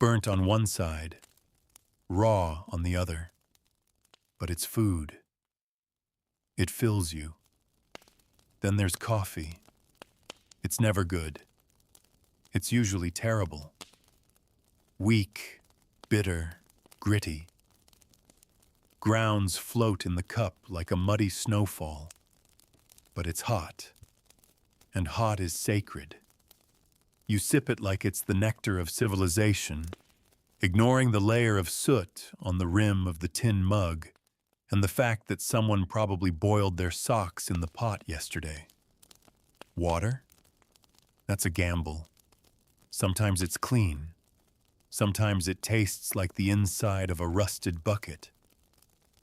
burnt on one side, raw on the other. But it's food. It fills you. Then there's coffee. It's never good. It's usually terrible. Weak, bitter, gritty. Grounds float in the cup like a muddy snowfall. But it's hot. And hot is sacred. You sip it like it's the nectar of civilization, ignoring the layer of soot on the rim of the tin mug and the fact that someone probably boiled their socks in the pot yesterday. Water? That's a gamble. Sometimes it's clean. Sometimes it tastes like the inside of a rusted bucket.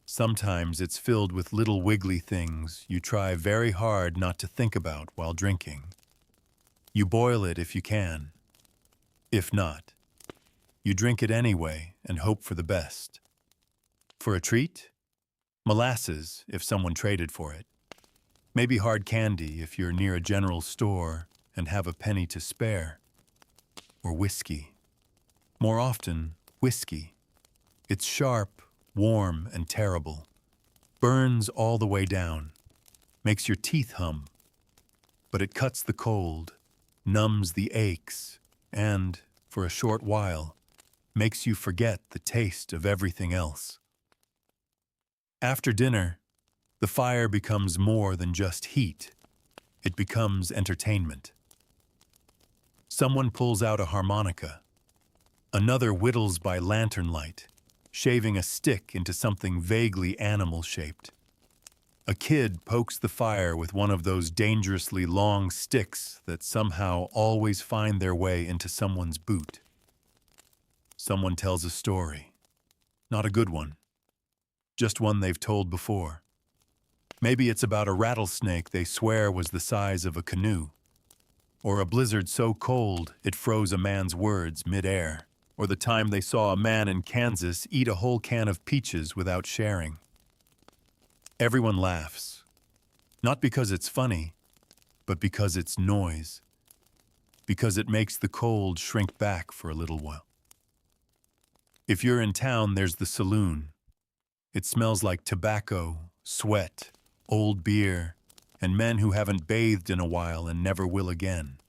Sometimes it's filled with little wiggly things you try very hard not to think about while drinking. You boil it if you can. If not, you drink it anyway and hope for the best. For a treat? Molasses, if someone traded for it. Maybe hard candy if you're near a general store and have a penny to spare. Or whiskey. More often, whiskey. It's sharp, warm, and terrible. Burns all the way down. Makes your teeth hum. But it cuts the cold, numbs the aches, and, for a short while, makes you forget the taste of everything else. After dinner, the fire becomes more than just heat. It becomes entertainment. Someone pulls out a harmonica. Another whittles by lantern light, shaving a stick into something vaguely animal-shaped. A kid pokes the fire with one of those dangerously long sticks that somehow always find their way into someone's boot. Someone tells a story. Not a good one. Just one they've told before. Maybe it's about a rattlesnake they swear was the size of a canoe. Or a blizzard so cold it froze a man's words mid-air. Or the time they saw a man in Kansas eat a whole can of peaches without sharing. Everyone laughs. Not because it's funny, but because it's noise. Because it makes the cold shrink back for a little while. If you're in town, there's the saloon. It smells like tobacco, sweat, old beer, and men who haven't bathed in a while and never will again.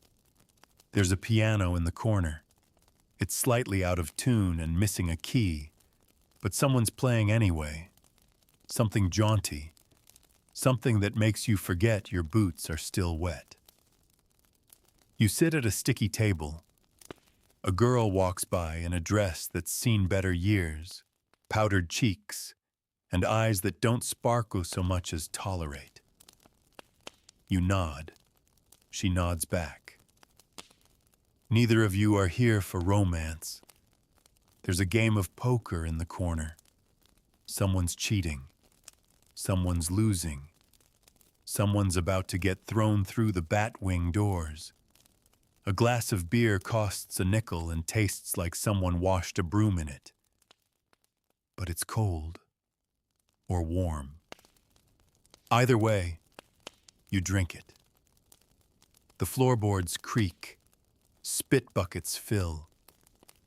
There's a piano in the corner. It's slightly out of tune and missing a key, but someone's playing anyway. Something jaunty. Something that makes you forget your boots are still wet. You sit at a sticky table. A girl walks by in a dress that's seen better years, powdered cheeks, and eyes that don't sparkle so much as tolerate. You nod. She nods back. Neither of you are here for romance. There's a game of poker in the corner. Someone's cheating. Someone's losing. Someone's about to get thrown through the bat-wing doors. A glass of beer costs a nickel and tastes like someone washed a broom in it. But it's cold or warm. Either way, you drink it. The floorboards creak. Spit buckets fill.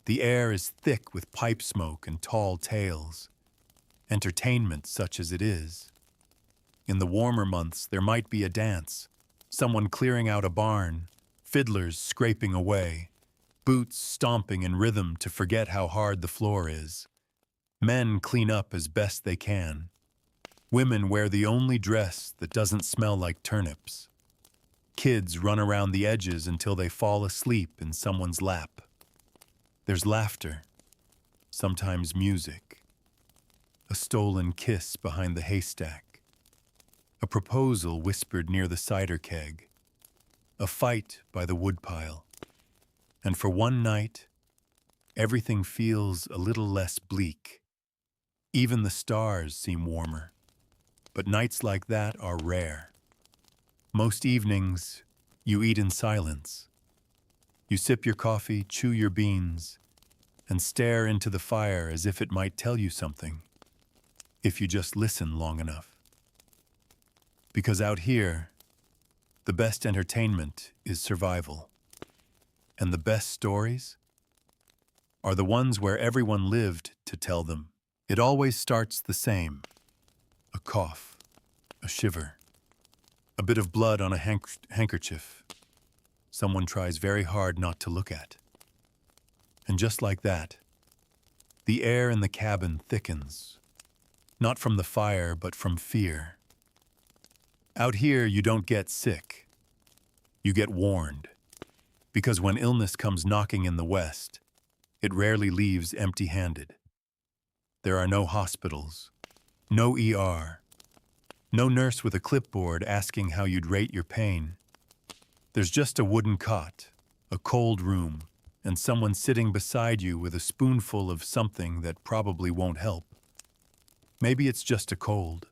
The air is thick with pipe smoke and tall tales. Entertainment such as it is. In the warmer months, there might be a dance, someone clearing out a barn, fiddlers scraping away, boots stomping in rhythm to forget how hard the floor is. Men clean up as best they can. Women wear the only dress that doesn't smell like turnips. Kids run around the edges until they fall asleep in someone's lap. There's laughter, sometimes music. A stolen kiss behind the haystack. A proposal whispered near the cider keg. A fight by the woodpile. And for one night, everything feels a little less bleak. Even the stars seem warmer. But nights like that are rare. Most evenings, you eat in silence. You sip your coffee, chew your beans, and stare into the fire as if it might tell you something, if you just listen long enough. Because out here, the best entertainment is survival. And the best stories are the ones where everyone lived to tell them. It always starts the same. A cough, a shiver, a bit of blood on a handkerchief. Someone tries very hard not to look at. And just like that, the air in the cabin thickens. Not from the fire, but from fear. Out here, you don't get sick. You get warned. Because when illness comes knocking in the West, it rarely leaves empty-handed. There are no hospitals, no ER, no nurse with a clipboard asking how you'd rate your pain. There's just a wooden cot, a cold room, and someone sitting beside you with a spoonful of something that probably won't help. Maybe it's just a cold.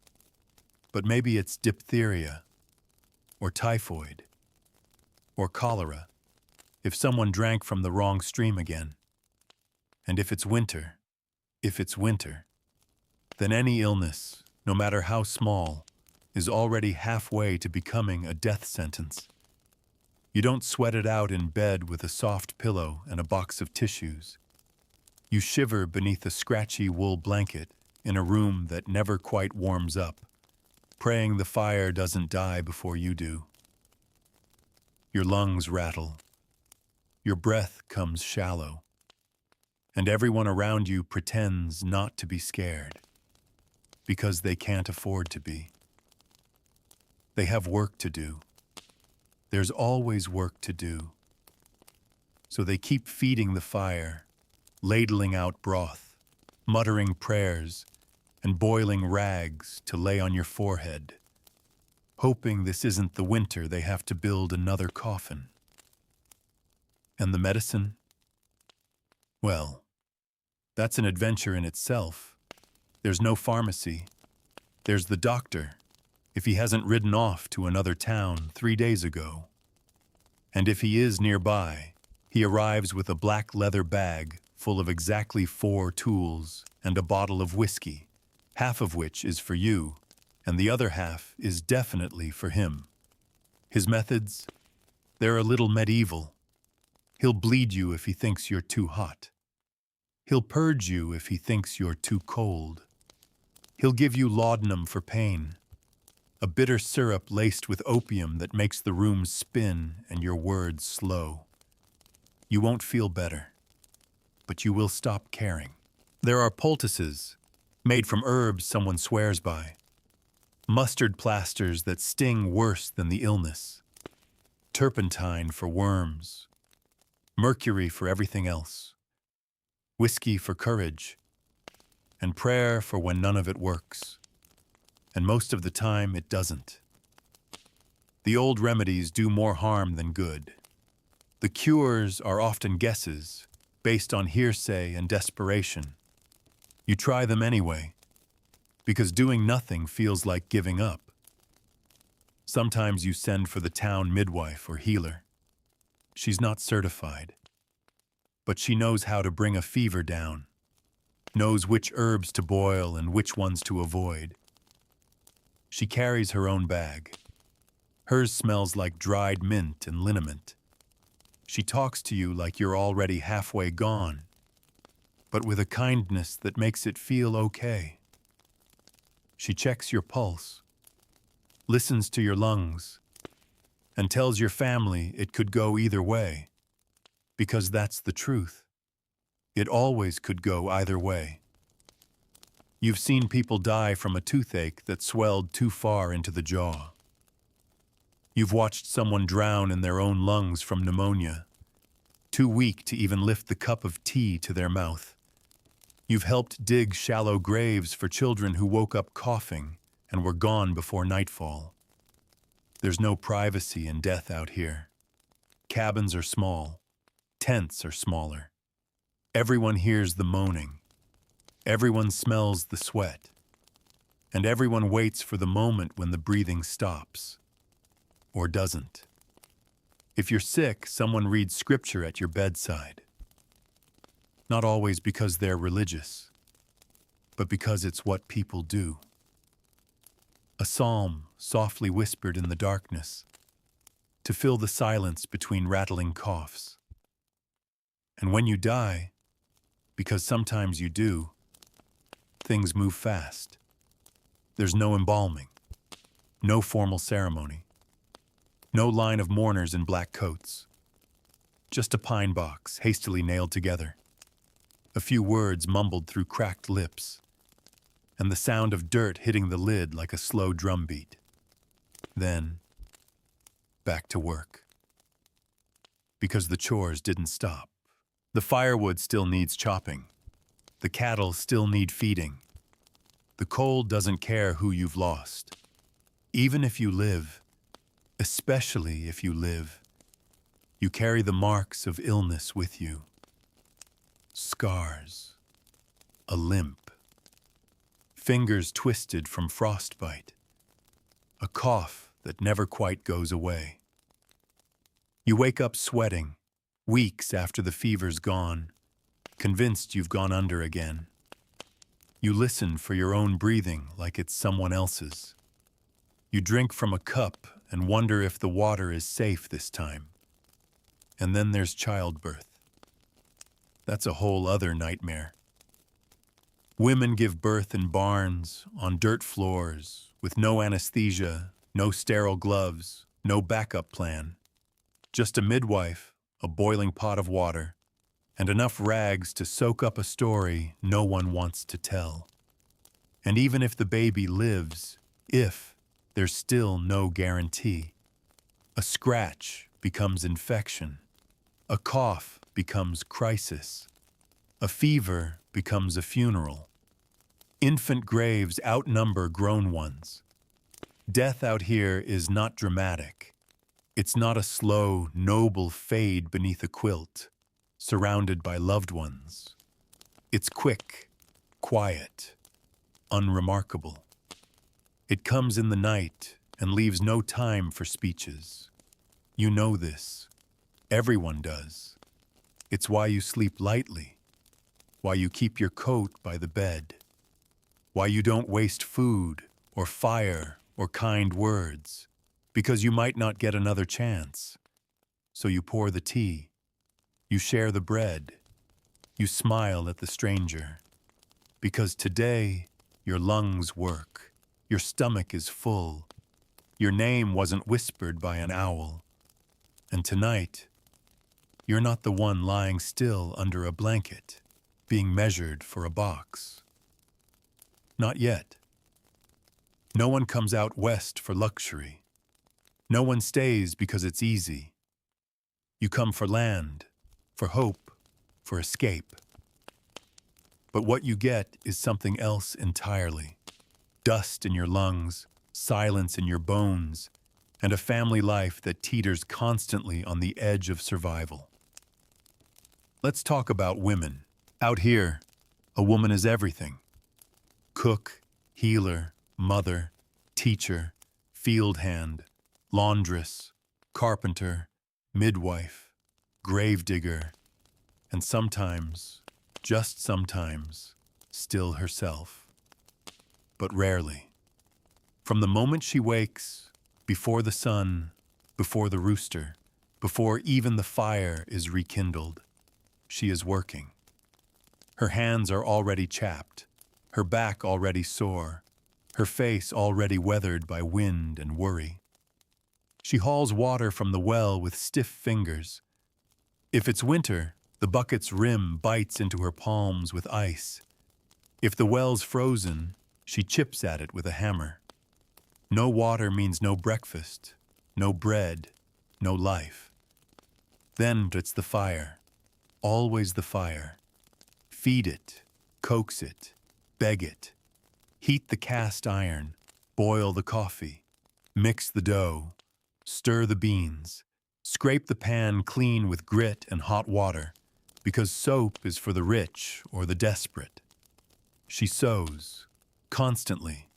But maybe it's diphtheria, or typhoid, or cholera, if someone drank from the wrong stream again. And if it's winter, then any illness, no matter how small, is already halfway to becoming a death sentence. You don't sweat it out in bed with a soft pillow and a box of tissues. You shiver beneath a scratchy wool blanket in a room that never quite warms up, praying the fire doesn't die before you do. Your lungs rattle. Your breath comes shallow. And everyone around you pretends not to be scared, because they can't afford to be. They have work to do. There's always work to do. So they keep feeding the fire, ladling out broth, muttering prayers, and boiling rags to lay on your forehead, hoping this isn't the winter they have to build another coffin. And the medicine? Well, that's an adventure in itself. There's no pharmacy. There's the doctor, if he hasn't ridden off to another town 3 days ago. And if he is nearby, he arrives with a black leather bag full of exactly 4 tools and a bottle of whiskey, half of which is for you, and the other half is definitely for him. His methods? They're a little medieval. He'll bleed you if he thinks you're too hot. He'll purge you if he thinks you're too cold. He'll give you laudanum for pain, a bitter syrup laced with opium that makes the room spin and your words slow. You won't feel better, but you will stop caring. There are poultices, made from herbs someone swears by. Mustard plasters that sting worse than the illness. Turpentine for worms. Mercury for everything else. Whiskey for courage. And prayer for when none of it works. And most of the time it doesn't. The old remedies do more harm than good. The cures are often guesses, based on hearsay and desperation. You try them anyway, because doing nothing feels like giving up. Sometimes you send for the town midwife or healer. She's not certified, but she knows how to bring a fever down, knows which herbs to boil and which ones to avoid. She carries her own bag. Hers smells like dried mint and liniment. She talks to you like you're already halfway gone, but with a kindness that makes it feel okay. She checks your pulse, listens to your lungs, and tells your family it could go either way, because that's the truth. It always could go either way. You've seen people die from a toothache that swelled too far into the jaw. You've watched someone drown in their own lungs from pneumonia, too weak to even lift the cup of tea to their mouth. You've helped dig shallow graves for children who woke up coughing and were gone before nightfall. There's no privacy in death out here. Cabins are small. Tents are smaller. Everyone hears the moaning. Everyone smells the sweat. And everyone waits for the moment when the breathing stops. Or doesn't. If you're sick, someone reads scripture at your bedside. Not always because they're religious, but because it's what people do. A psalm softly whispered in the darkness to fill the silence between rattling coughs. And when you die, because sometimes you do, things move fast. There's no embalming, no formal ceremony, no line of mourners in black coats. Just a pine box hastily nailed together, a few words mumbled through cracked lips, and the sound of dirt hitting the lid like a slow drumbeat. Then, back to work. Because the chores didn't stop. The firewood still needs chopping. The cattle still need feeding. The cold doesn't care who you've lost. Even if you live, especially if you live, you carry the marks of illness with you. Scars, a limp, fingers twisted from frostbite, a cough that never quite goes away. You wake up sweating, weeks after the fever's gone, convinced you've gone under again. You listen for your own breathing like it's someone else's. You drink from a cup and wonder if the water is safe this time. And then there's childbirth. That's a whole other nightmare. Women give birth in barns, on dirt floors, with no anesthesia, no sterile gloves, no backup plan. Just a midwife, a boiling pot of water, and enough rags to soak up a story no one wants to tell. And even if the baby lives, there's still no guarantee. A scratch becomes infection. A cough becomes crisis. A fever becomes a funeral. Infant graves outnumber grown ones. Death out here is not dramatic. It's not a slow, noble fade beneath a quilt, surrounded by loved ones. It's quick, quiet, unremarkable. It comes in the night and leaves no time for speeches. You know this. Everyone does. It's why you sleep lightly, why you keep your coat by the bed, why you don't waste food or fire or kind words, because you might not get another chance. So you pour the tea, you share the bread, you smile at the stranger, because today your lungs work, your stomach is full, your name wasn't whispered by an owl, and tonight, you're not the one lying still under a blanket, being measured for a box. Not yet. No one comes out west for luxury. No one stays because it's easy. You come for land, for hope, for escape. But what you get is something else entirely. Dust in your lungs, silence in your bones, and a family life that teeters constantly on the edge of survival. Let's talk about women. Out here, a woman is everything. Cook, healer, mother, teacher, field hand, laundress, carpenter, midwife, gravedigger, and sometimes, just sometimes, still herself. But rarely. From the moment she wakes, before the sun, before the rooster, before even the fire is rekindled, she is working. Her hands are already chapped, her back already sore, her face already weathered by wind and worry. She hauls water from the well with stiff fingers. If it's winter, the bucket's rim bites into her palms with ice. If the well's frozen, she chips at it with a hammer. No water means no breakfast, no bread, no life. Then it's the fire, always the fire. Feed it, coax it, beg it. Heat the cast iron, boil the coffee, mix the dough, stir the beans, scrape the pan clean with grit and hot water, because soap is for the rich or the desperate. She sews, constantly,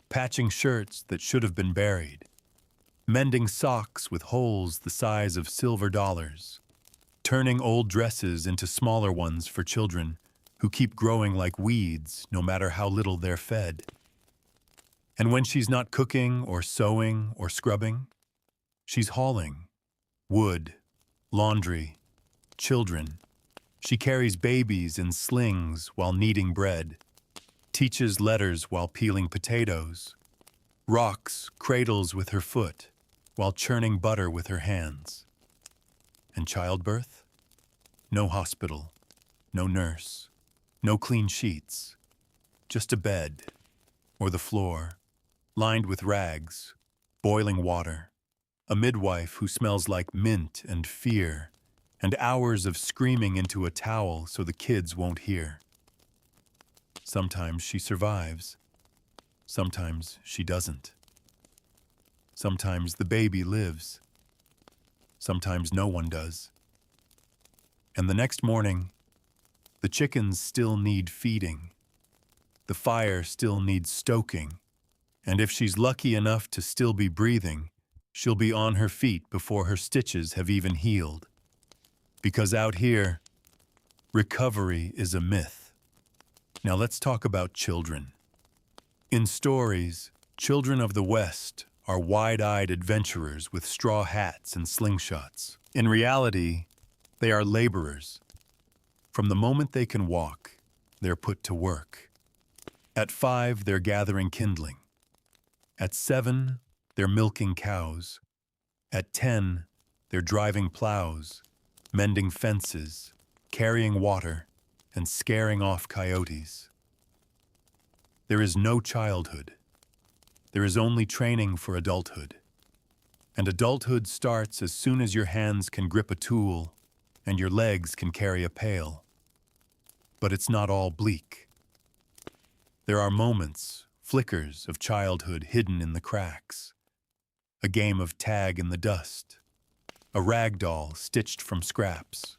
patching shirts that should have been buried, mending socks with holes the size of silver dollars, turning old dresses into smaller ones for children who keep growing like weeds no matter how little they're fed. And when she's not cooking or sewing or scrubbing, she's hauling wood, laundry, children. She carries babies in slings while kneading bread, teaches letters while peeling potatoes, rocks cradles with her foot while churning butter with her hands. And childbirth? No hospital, no nurse, no clean sheets, just a bed or the floor, lined with rags, boiling water, a midwife who smells like mint and fear, and hours of screaming into a towel so the kids won't hear. Sometimes she survives, sometimes she doesn't. Sometimes the baby lives, sometimes no one does. And the next morning, the chickens still need feeding. The fire still needs stoking. And if she's lucky enough to still be breathing, she'll be on her feet before her stitches have even healed. Because out here, recovery is a myth. Now let's talk about children. In stories, children of the West are wide-eyed adventurers with straw hats and slingshots. In reality, they are laborers. From the moment they can walk, they're put to work. At 5, they're gathering kindling. At 7, they're milking cows. At 10, they're driving plows, mending fences, carrying water, and scaring off coyotes. There is no childhood. There is only training for adulthood. And adulthood starts as soon as your hands can grip a tool and your legs can carry a pail. But it's not all bleak. There are moments, flickers of childhood hidden in the cracks. A game of tag in the dust. A rag doll stitched from scraps.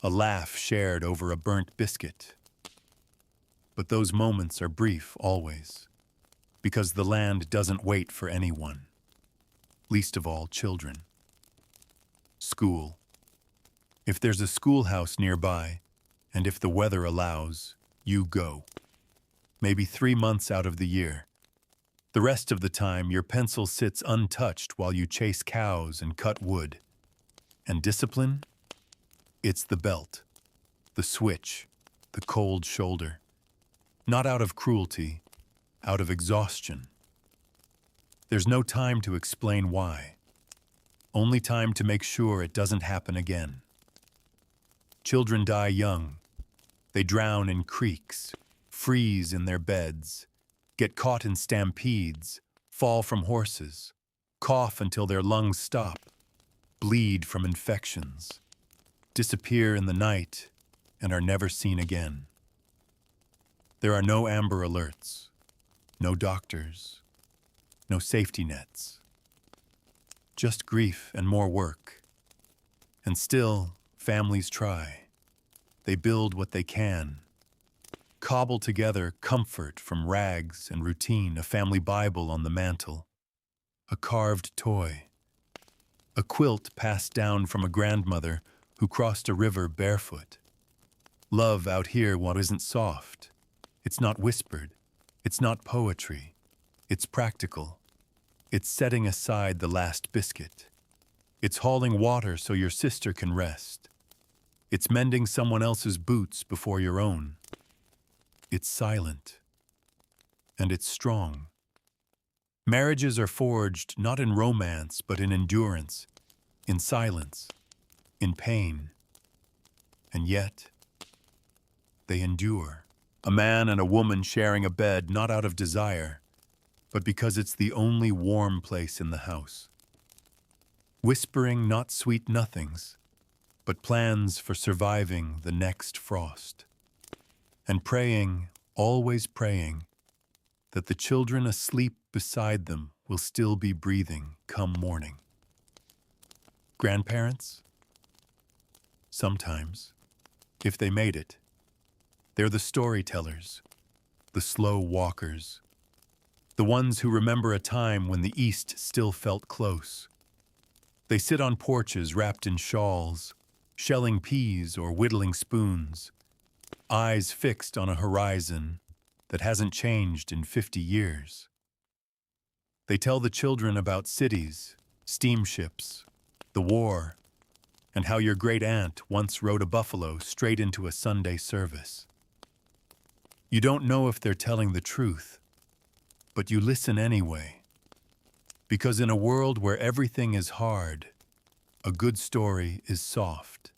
A laugh shared over a burnt biscuit. But those moments are brief always, because the land doesn't wait for anyone, least of all children. School. If there's a schoolhouse nearby, and if the weather allows, you go. Maybe 3 months out of the year. The rest of the time, your pencil sits untouched while you chase cows and cut wood. And discipline? It's the belt, the switch, the cold shoulder. Not out of cruelty, out of exhaustion. There's no time to explain why. Only time to make sure it doesn't happen again. Children die young. They drown in creeks, freeze in their beds, get caught in stampedes, fall from horses, cough until their lungs stop, bleed from infections, disappear in the night, and are never seen again. There are no Amber Alerts, no doctors, no safety nets. just grief and more work. And still, families try. They build what they can. Cobble together comfort from rags and routine, a family Bible on the mantel, a carved toy, a quilt passed down from a grandmother who crossed a river barefoot. Love out here, what isn't soft. It's not whispered. It's not poetry. It's practical. It's setting aside the last biscuit. It's hauling water so your sister can rest. It's mending someone else's boots before your own. It's silent. And it's strong. Marriages are forged not in romance, but in endurance, in silence, in pain. And yet, they endure. A man and a woman sharing a bed, not out of desire, but because it's the only warm place in the house. Whispering not sweet nothings, but plans for surviving the next frost. And praying, always praying, that the children asleep beside them will still be breathing come morning. Grandparents? Sometimes, if they made it. They're the storytellers, the slow walkers, the ones who remember a time when the East still felt close. They sit on porches wrapped in shawls, shelling peas or whittling spoons, eyes fixed on a horizon that hasn't changed in 50 years. They tell the children about cities, steamships, the war, and how your great-aunt once rode a buffalo straight into a Sunday service. You don't know if they're telling the truth, but you listen anyway. Because in a world where everything is hard, a good story is soft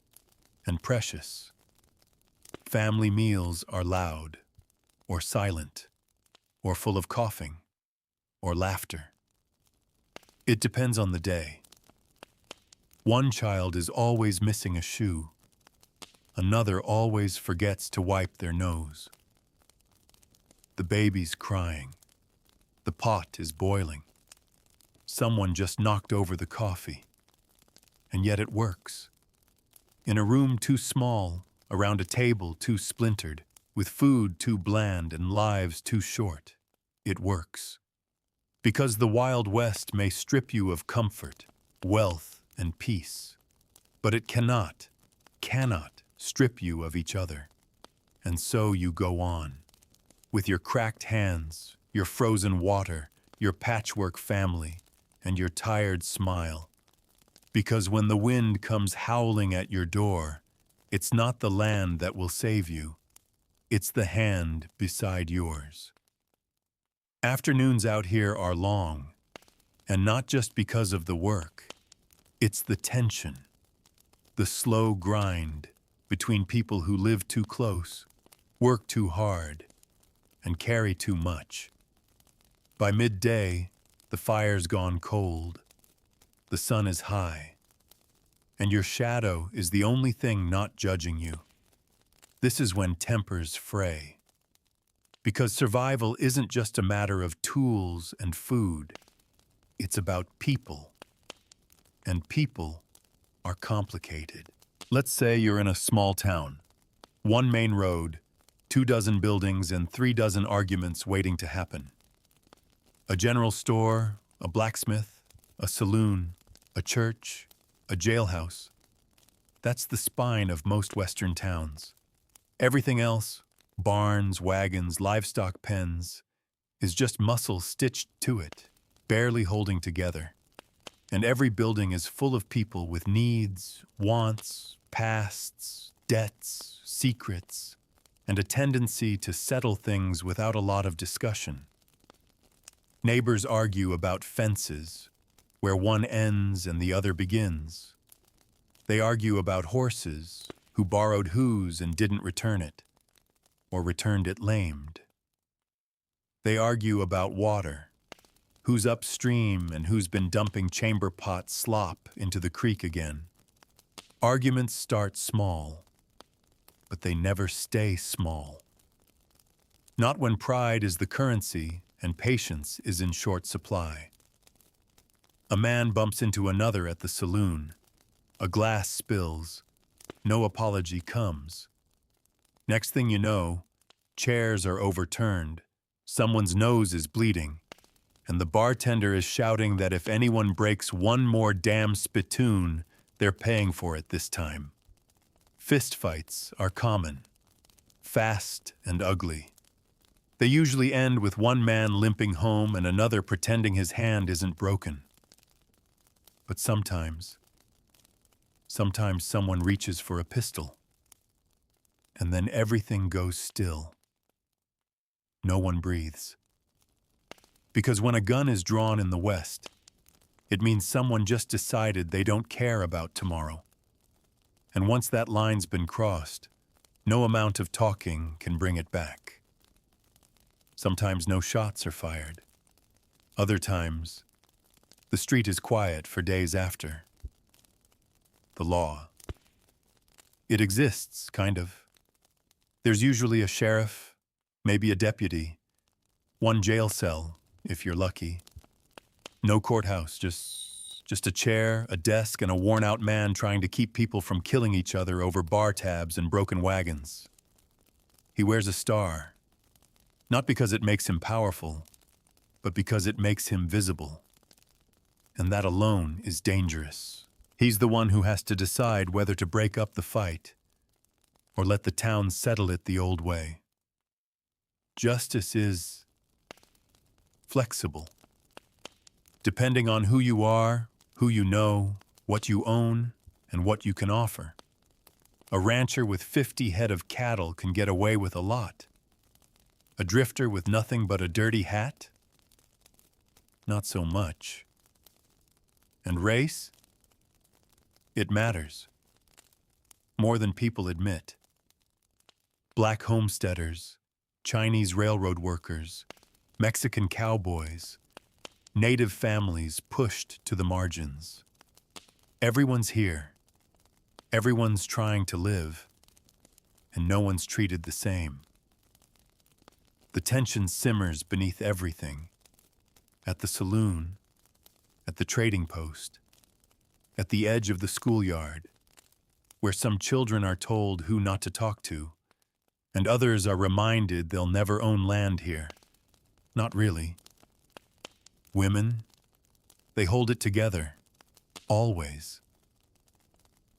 and precious. Family meals are loud, or silent, or full of coughing, or laughter. It depends on the day. One child is always missing a shoe. Another always forgets to wipe their nose. The baby's crying. The pot is boiling. Someone just knocked over the coffee. And yet it works. In a room too small, around a table too splintered, with food too bland and lives too short, it works. Because the Wild West may strip you of comfort, wealth, and peace, but it cannot strip you of each other. And so you go on, with your cracked hands, your frozen water, your patchwork family, and your tired smile. Because when the wind comes howling at your door, it's not the land that will save you. It's the hand beside yours. Afternoons out here are long, and not just because of the work. It's the tension, the slow grind between people who live too close, work too hard, and carry too much. By midday, the fire's gone cold, the sun is high, and your shadow is the only thing not judging you. This is when tempers fray. Because survival isn't just a matter of tools and food. It's about people. And people are complicated. Let's say you're in a small town. One main road, 24 buildings, and 36 arguments waiting to happen. A general store, a blacksmith, a saloon, a church, a jailhouse. That's the spine of most Western towns. Everything else, barns, wagons, livestock pens, is just muscle stitched to it, barely holding together. And every building is full of people with needs, wants, pasts, debts, secrets, and a tendency to settle things without a lot of discussion. Neighbors argue about fences, where one ends and the other begins. They argue about horses, who borrowed hooves and didn't return it, or returned it lamed. They argue about water, who's upstream and who's been dumping chamber pot slop into the creek again. Arguments start small, but they never stay small. Not when pride is the currency and patience is in short supply. A man bumps into another at the saloon. A glass spills. No apology comes. Next thing you know, chairs are overturned, someone's nose is bleeding, and the bartender is shouting that if anyone breaks one more damn spittoon, they're paying for it this time. Fistfights are common, fast and ugly. They usually end with one man limping home and another pretending his hand isn't broken. But sometimes someone reaches for a pistol, and then everything goes still. No one breathes. Because when a gun is drawn in the West, it means someone just decided they don't care about tomorrow. And once that line's been crossed, no amount of talking can bring it back. Sometimes no shots are fired. Other times, the street is quiet for days after. The law. It exists, kind of. There's usually a sheriff, maybe a deputy, one jail cell, if you're lucky. No courthouse, just a chair, a desk, and a worn-out man trying to keep people from killing each other over bar tabs and broken wagons. He wears a star, not because it makes him powerful, but because it makes him visible. And that alone is dangerous. He's the one who has to decide whether to break up the fight or let the town settle it the old way. Justice is flexible. Depending on who you are, who you know, what you own, and what you can offer. A rancher with 50 head of cattle can get away with a lot. A drifter with nothing but a dirty hat? Not so much. And race? It matters. More than people admit. Black homesteaders, Chinese railroad workers, Mexican cowboys, native families pushed to the margins. Everyone's here. Everyone's trying to live, and no one's treated the same. The tension simmers beneath everything. At the saloon, at the trading post, at the edge of the schoolyard, where some children are told who not to talk to, and others are reminded they'll never own land here. Not really. Women, they hold it together, always.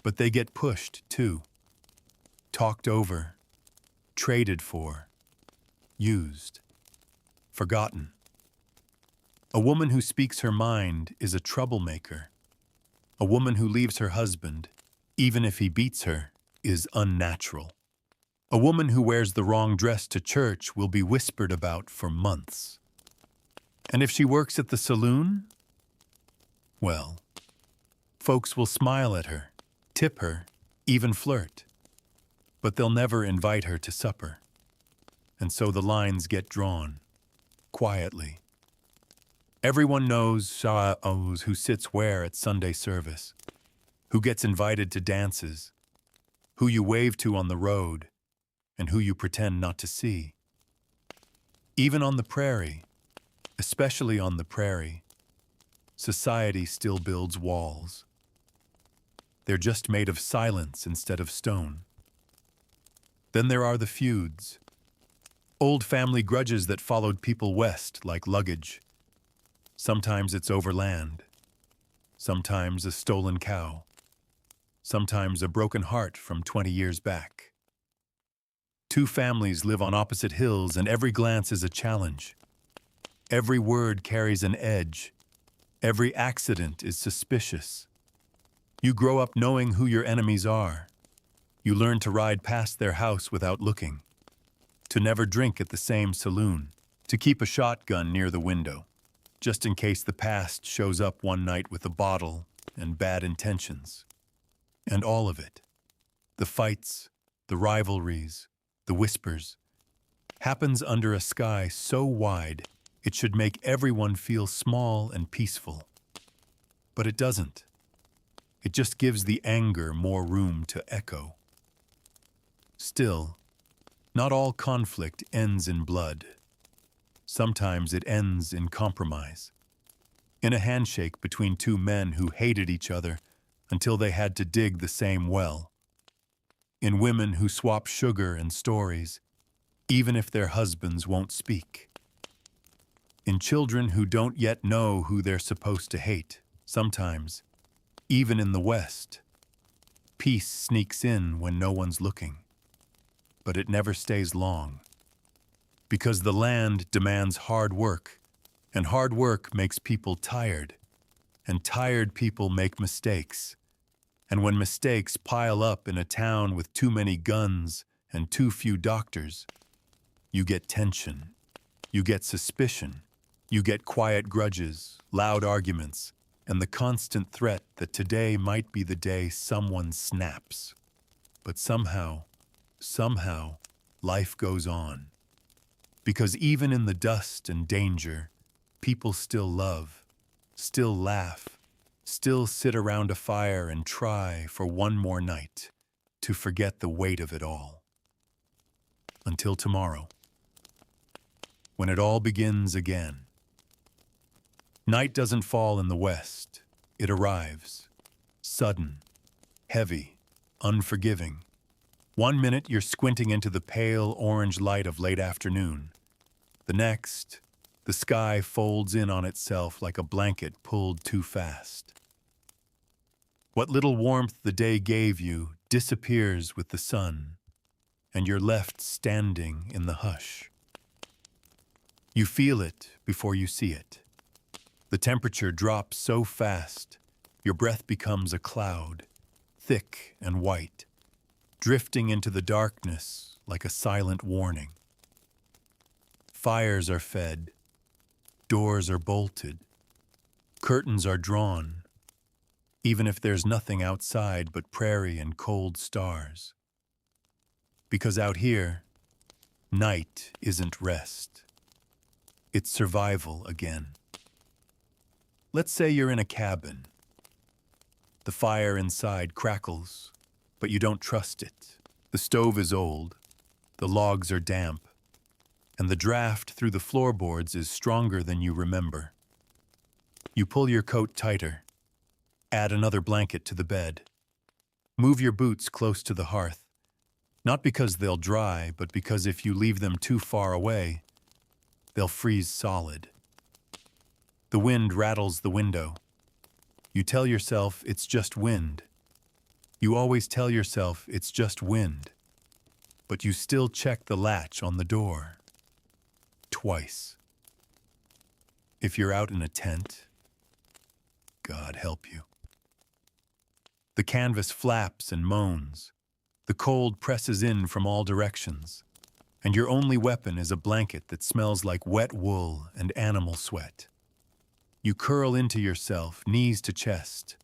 But they get pushed, too. Talked over, traded for, used, forgotten. A woman who speaks her mind is a troublemaker. A woman who leaves her husband, even if he beats her, is unnatural. A woman who wears the wrong dress to church will be whispered about for months. And if she works at the saloon, well, folks will smile at her, tip her, even flirt. But they'll never invite her to supper. And so the lines get drawn, quietly. Everyone knows who sits where at Sunday service, who gets invited to dances, who you wave to on the road, and who you pretend not to see. Even on the prairie, especially on the prairie, society still builds walls. They're just made of silence instead of stone. Then there are the feuds. Old family grudges that followed people west like luggage. Sometimes it's over land. Sometimes a stolen cow. Sometimes a broken heart from 20 years back. Two families live on opposite hills, and every glance is a challenge. Every word carries an edge. Every accident is suspicious. You grow up knowing who your enemies are. You learn to ride past their house without looking, to never drink at the same saloon, to keep a shotgun near the window, just in case the past shows up one night with a bottle and bad intentions. And all of it, the fights, the rivalries, the whispers, happens under a sky so wide it should make everyone feel small and peaceful. But it doesn't. It just gives the anger more room to echo. Still, not all conflict ends in blood. Sometimes it ends in compromise, in a handshake between two men who hated each other until they had to dig the same well, in women who swap sugar and stories, even if their husbands won't speak, in children who don't yet know who they're supposed to hate. Sometimes, even in the West, peace sneaks in when no one's looking, but it never stays long, because the land demands hard work, and hard work makes people tired, and tired people make mistakes. And when mistakes pile up in a town with too many guns and too few doctors, you get tension, you get suspicion, you get quiet grudges, loud arguments, and the constant threat that today might be the day someone snaps. But somehow, life goes on. Because even in the dust and danger, people still love, still laugh, still sit around a fire and try for one more night to forget the weight of it all. Until tomorrow, when it all begins again. Night doesn't fall in the west. It arrives, sudden, heavy, unforgiving. 1 minute you're squinting into the pale orange light of late afternoon. The next, the sky folds in on itself like a blanket pulled too fast. What little warmth the day gave you disappears with the sun, and you're left standing in the hush. You feel it before you see it. The temperature drops so fast, your breath becomes a cloud, thick and white, drifting into the darkness like a silent warning. Fires are fed, doors are bolted, curtains are drawn, even if there's nothing outside but prairie and cold stars. Because out here, night isn't rest. It's survival again. Let's say you're in a cabin. The fire inside crackles, but you don't trust it. The stove is old, the logs are damp, and the draft through the floorboards is stronger than you remember. You pull your coat tighter, add another blanket to the bed, move your boots close to the hearth, not because they'll dry, but because if you leave them too far away, they'll freeze solid. The wind rattles the window. You tell yourself it's just wind. You always tell yourself it's just wind, but you still check the latch on the door. Twice. If you're out in a tent, God help you. The canvas flaps and moans. The cold presses in from all directions, and your only weapon is a blanket that smells like wet wool and animal sweat. You curl into yourself, knees to chest,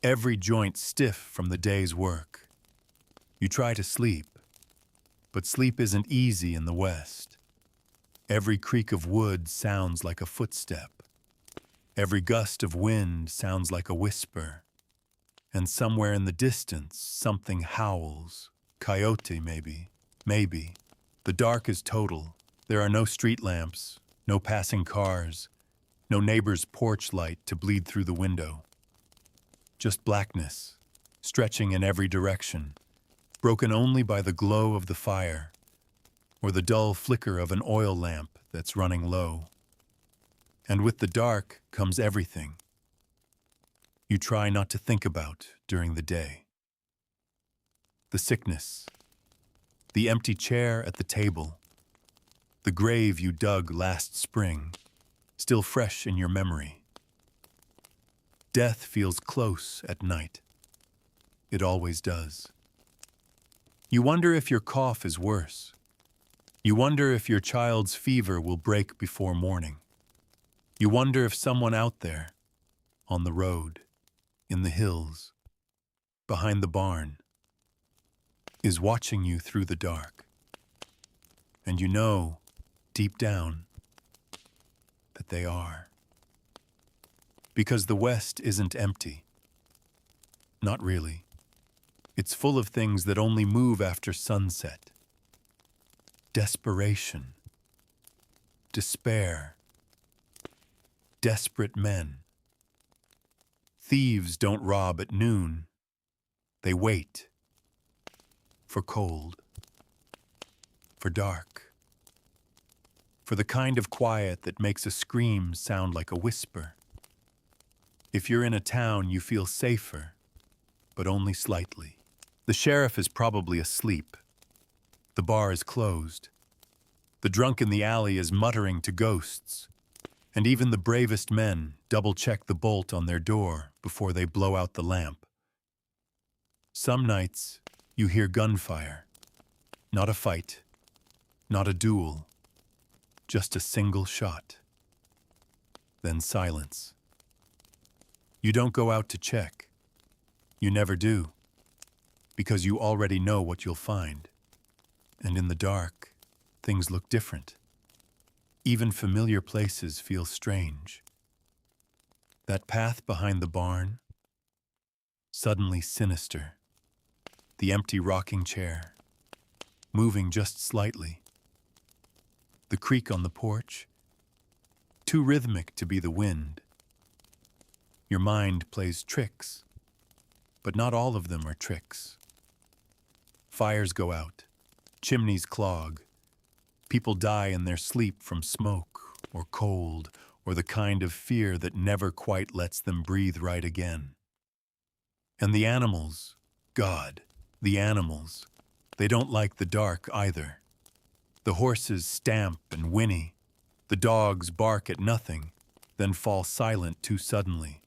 every joint stiff from the day's work. You try to sleep, but sleep isn't easy in the West. Every creak of wood sounds like a footstep. Every gust of wind sounds like a whisper. And somewhere in the distance, something howls. Coyote, maybe. Maybe. The dark is total. There are no street lamps, no passing cars, no neighbor's porch light to bleed through the window. Just blackness, stretching in every direction, broken only by the glow of the fire, or the dull flicker of an oil lamp that's running low. And with the dark comes everything you try not to think about during the day. The sickness, the empty chair at the table, the grave you dug last spring, still fresh in your memory. Death feels close at night. It always does. You wonder if your cough is worse. You wonder if your child's fever will break before morning. You wonder if someone out there, on the road, in the hills, behind the barn, is watching you through the dark. And you know, deep down, that they are. Because the West isn't empty. Not really. It's full of things that only move after sunset. Desperation. Despair. Desperate men. Thieves don't rob at noon. They wait. For cold. For dark. For the kind of quiet that makes a scream sound like a whisper. If you're in a town, you feel safer, but only slightly. The sheriff is probably asleep. The bar is closed. The drunk in the alley is muttering to ghosts. And even the bravest men double-check the bolt on their door before they blow out the lamp. Some nights, you hear gunfire. Not a fight, not a duel, just a single shot. Then silence. You don't go out to check. You never do, because you already know what you'll find. And in the dark, things look different. Even familiar places feel strange. That path behind the barn, suddenly sinister. The empty rocking chair, moving just slightly. The creak on the porch, too rhythmic to be the wind. Your mind plays tricks, but not all of them are tricks. Fires go out, chimneys clog. People die in their sleep from smoke or cold or the kind of fear that never quite lets them breathe right again. And the animals, God, the animals, they don't like the dark either. The horses stamp and whinny. The dogs bark at nothing, then fall silent too suddenly.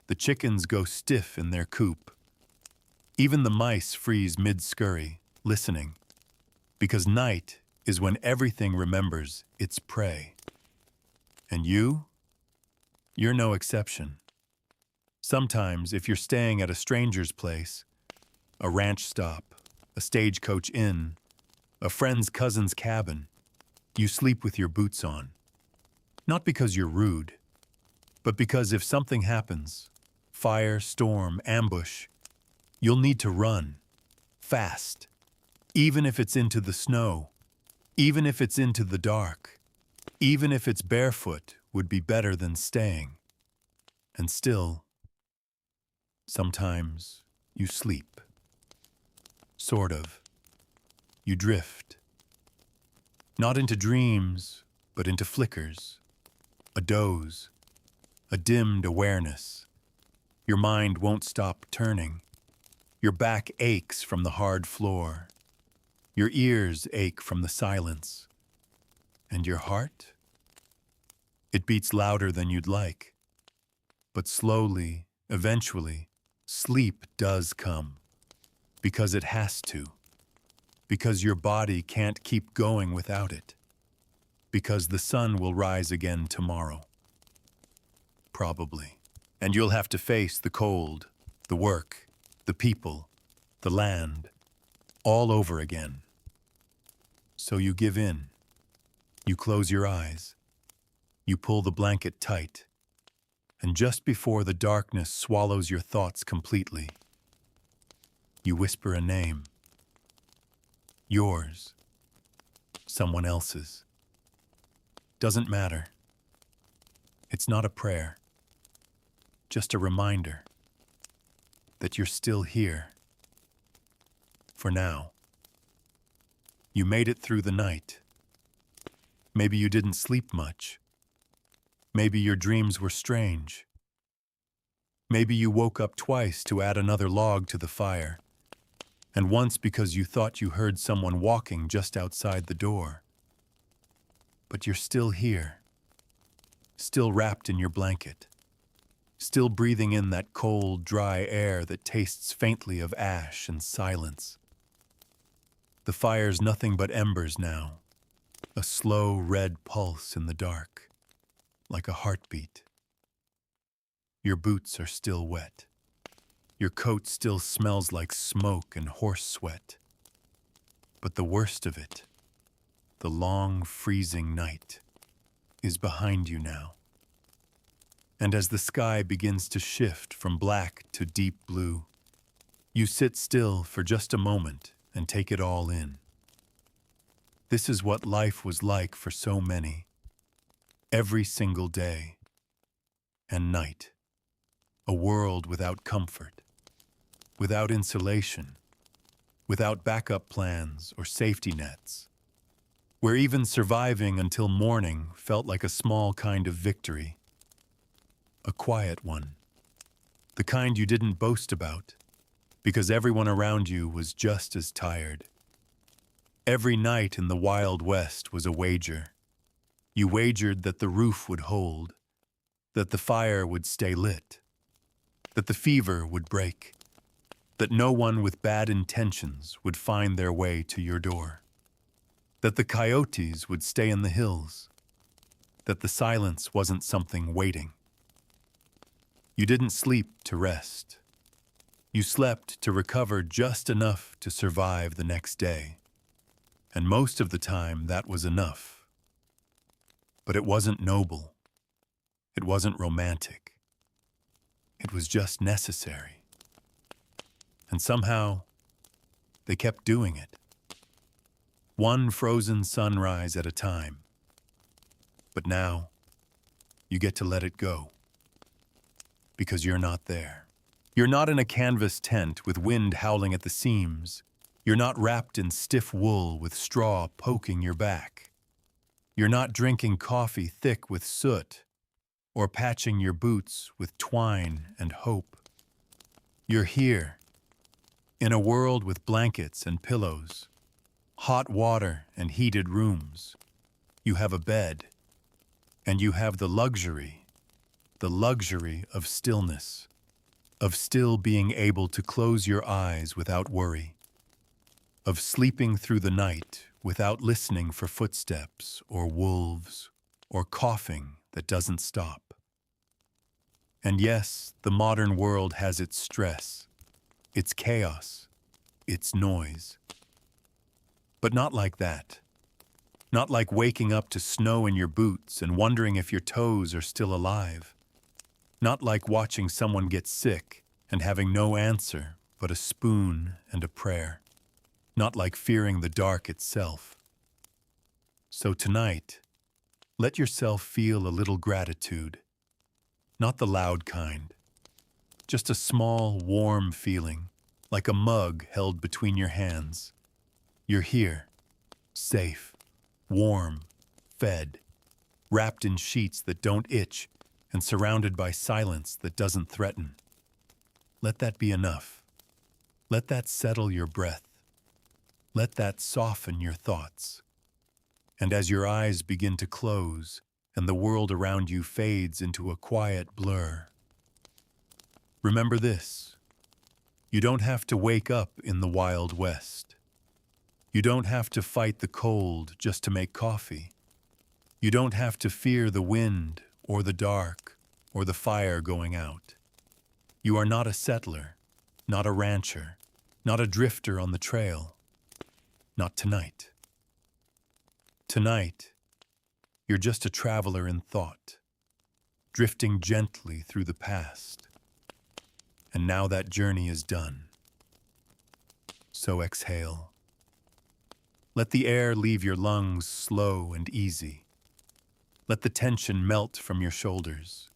The chickens go stiff in their coop. Even the mice freeze mid-scurry, listening. Because night is when everything remembers its prey. And you're no exception. Sometimes, if you're staying at a stranger's place, a ranch stop, a stagecoach inn, a friend's cousin's cabin, you sleep with your boots on. Not because you're rude, but because if something happens, fire, storm, ambush, you'll need to run, fast, even if it's into the snow, even if it's into the dark, even if it's barefoot would be better than staying. And still, sometimes you sleep. Sort of. You drift. Not into dreams, but into flickers. A doze. A dimmed awareness. Your mind won't stop turning. Your back aches from the hard floor. Your ears ache from the silence. And your heart? It beats louder than you'd like. But slowly, eventually, sleep does come. Because it has to. Because your body can't keep going without it. Because the sun will rise again tomorrow. Probably. And you'll have to face the cold, the work, the people, the land, all over again. So you give in. You close your eyes. You pull the blanket tight. And just before the darkness swallows your thoughts completely, you whisper a name. Yours. Someone else's. Doesn't matter. It's not a prayer. Just a reminder that you're still here. For now. You made it through the night. Maybe you didn't sleep much. Maybe your dreams were strange. Maybe you woke up twice to add another log to the fire, and once because you thought you heard someone walking just outside the door. But you're still here, still wrapped in your blanket, still breathing in that cold, dry air that tastes faintly of ash and silence. The fire's nothing but embers now, a slow red pulse in the dark, like a heartbeat. Your boots are still wet. Your coat still smells like smoke and horse sweat. But the worst of it, the long, freezing night, is behind you now. And as the sky begins to shift from black to deep blue, you sit still for just a moment and take it all in. This is what life was like for so many, every single day and night. A world without comfort, without insulation, without backup plans or safety nets, where even surviving until morning felt like a small kind of victory. A quiet one, the kind you didn't boast about, because everyone around you was just as tired. Every night in the Wild West was a wager. You wagered that the roof would hold, that the fire would stay lit, that the fever would break, that no one with bad intentions would find their way to your door, that the coyotes would stay in the hills, that the silence wasn't something waiting. You didn't sleep to rest. You slept to recover just enough to survive the next day. And most of the time, that was enough. But it wasn't noble. It wasn't romantic. It was just necessary. And somehow, they kept doing it. One frozen sunrise at a time. But now, you get to let it go. Because you're not there. You're not in a canvas tent with wind howling at the seams. You're not wrapped in stiff wool with straw poking your back. You're not drinking coffee thick with soot or patching your boots with twine and hope. You're here, in a world with blankets and pillows, hot water and heated rooms. You have a bed, and you have the luxury of stillness, of still being able to close your eyes without worry, of sleeping through the night without listening for footsteps or wolves or coughing that doesn't stop. And yes, the modern world has its stress, its chaos, its noise. But not like that. Not like waking up to snow in your boots and wondering if your toes are still alive. Not like watching someone get sick and having no answer but a spoon and a prayer. Not like fearing the dark itself. So tonight, let yourself feel a little gratitude. Not the loud kind. Just a small, warm feeling, like a mug held between your hands. You're here, safe, warm, fed, wrapped in sheets that don't itch, and surrounded by silence that doesn't threaten. Let that be enough. Let that settle your breath. Let that soften your thoughts. And as your eyes begin to close and the world around you fades into a quiet blur, remember this: you don't have to wake up in the Wild West. You don't have to fight the cold just to make coffee. You don't have to fear the wind or the dark or the fire going out. You are not a settler, not a rancher, not a drifter on the trail. Not tonight. Tonight, you're just a traveler in thought, drifting gently through the past. And now that journey is done. So exhale. Let the air leave your lungs slow and easy. Let the tension melt from your shoulders.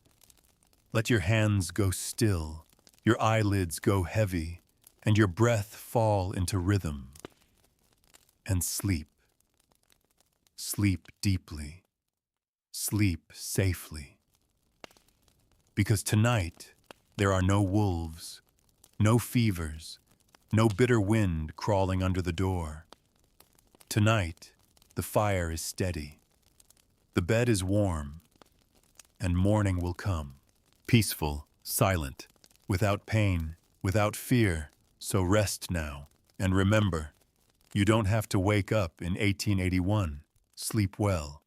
Let your hands go still, your eyelids go heavy, and your breath fall into rhythm. And sleep. Sleep deeply. Sleep safely. Because tonight, there are no wolves, no fevers, no bitter wind crawling under the door. Tonight, the fire is steady. The bed is warm, and morning will come. Peaceful, silent, without pain, without fear. So rest now, and remember, you don't have to wake up in 1881. Sleep well.